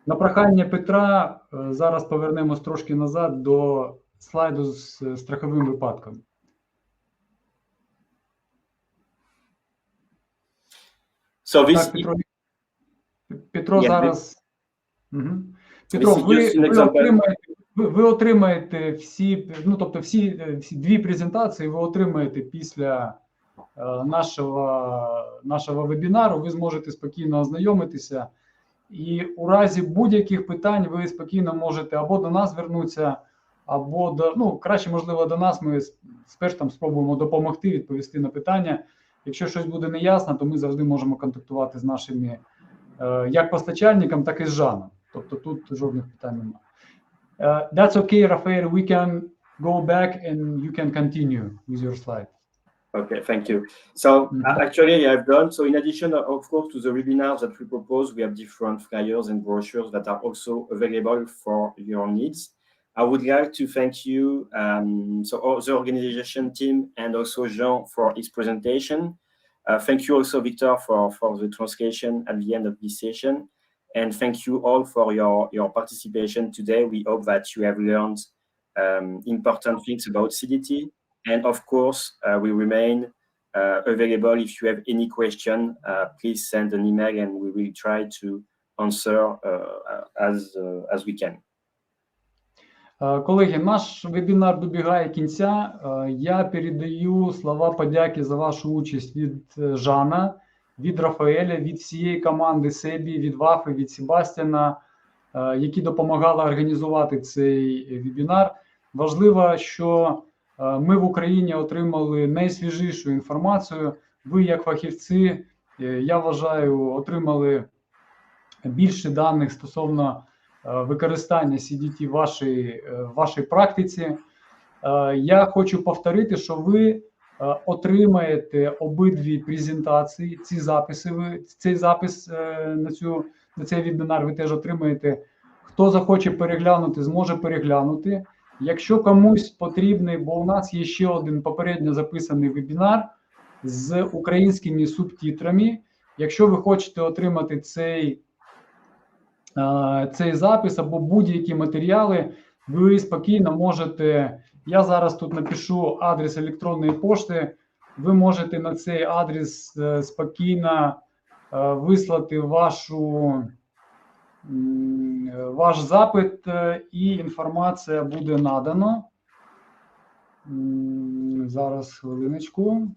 На прохання Петра зараз повернемось трошки назад до слайду з страховим випадком. So this Так, Петро зараз. Петро, ви отримаєте всі, ну тобто всі дві презентації ви отримаєте після нашого вебінару. Ви зможете спокійно ознайомитися. І у разі будь-яких питань ви спокійно можете або до нас звернутися, або до, ну, краще, можливо, до нас. Ми спершу там спробуємо допомогти, відповісти на питання. Якщо щось буде неясно, то ми завжди можемо контактувати з нашими як постачальником, так і з Жаном. Тобто тут жодних питань немає. That's okay, Rafael. We can go back and you can continue with your slide. Okay, thank you. So actually I've done, so in addition, of course, to the webinars that we propose, we have different flyers and brochures that are also available for your needs. I would like to thank you, so the organization team and also Jean for his presentation. Thank you also, Victor, for the translation at the end of this session. And thank you all for your participation today. We hope that you have learned important things about CDT. And of course, we remain available. If you have any question, please send an email and we will try to answer as we can. Колеги, наш вебінар добігає кінця. Я передаю слова подяки за вашу участь від Жана, від Рафаеля, від всієї команди Себі, від Вафи, від Себастьяна, які допомагали організувати цей вебінар. Важливо, що ми в Україні отримали найсвіжішу інформацію. Ви, як фахівці, я вважаю, отримали більше даних стосовно використання CDT в вашій практиці. Я хочу повторити, що ви отримаєте обидві презентації, цей запис на цей вебінар ви теж отримаєте. Хто захоче переглянути, зможе переглянути. Якщо комусь потрібний, бо у нас є ще один попередньо записаний вебінар з українськими субтитрами. Якщо ви хочете отримати цей запис або будь-які матеріали, ви спокійно можете, я зараз тут напишу адрес електронної пошти, ви можете на цей адрес спокійно вислати ваш запит, і інформація буде надана. Зараз, хвилиночку.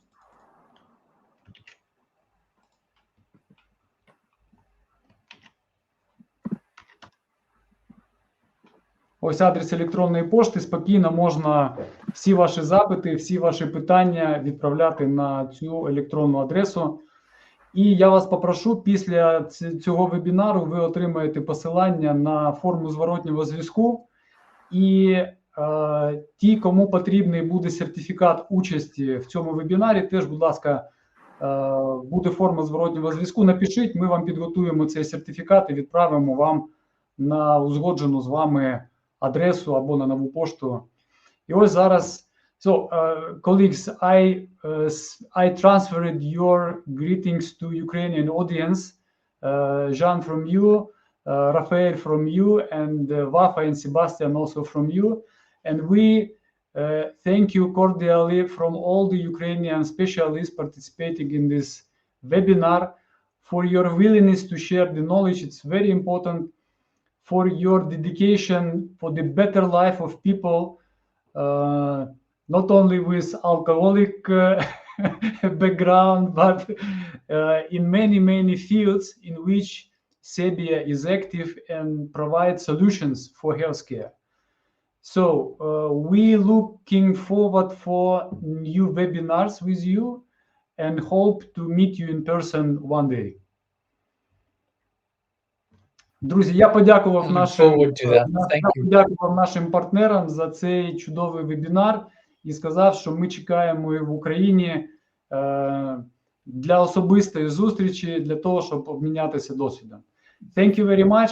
Ось адрес електронної пошти, спокійно можна всі ваші запити, всі ваші питання відправляти на цю електронну адресу. І я вас попрошу, після цього вебінару ви отримаєте посилання на форму зворотнього зв'язку. І ті, кому потрібний буде сертифікат участі в цьому вебінарі, теж, будь ласка, буде форма зворотнього зв'язку. Напишіть, ми вам підготуємо цей сертифікат і відправимо вам на узгоджену з вами адресу або на нову пошту. І ось зараз, so colleagues, I transferred your greetings to Ukrainian audience, Jean from you, Rafael from you, and Vafa and Sebastian also from you. And we thank you cordially from all the Ukrainian specialists participating in this webinar for your willingness to share the knowledge. It's very important for your dedication for the better life of people, not only with alcoholic background, but in many fields in which Sebia is active and provides solutions for healthcare. So we looking forward for new webinars with you and hope to meet you in person one day. Друзі, я подякував нашим партнерам за цей чудовий вебінар і сказав, що ми чекаємо і в Україні для особистої зустрічі, для того, щоб обмінятися досвідом. Thank you very much.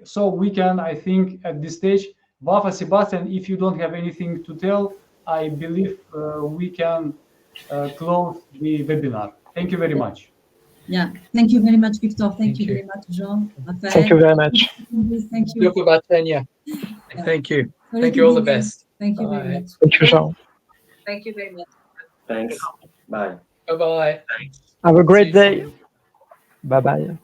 So we can, I think, at this stage, Vafa, Sebastian, if you don't have anything to tell, I believe we can close the webinar. Thank you very much. Yeah, thank you very much, Victor. Thank you very much, Jean. Raphael. Thank you very much. Thank you. Look about 10 years. Thank you. Thank you. All the best. Thank you very Bye. much. Thank you, Jean. Thank you very much. Thanks. Bye. Bye bye. Have a great See you day. soon. Bye bye.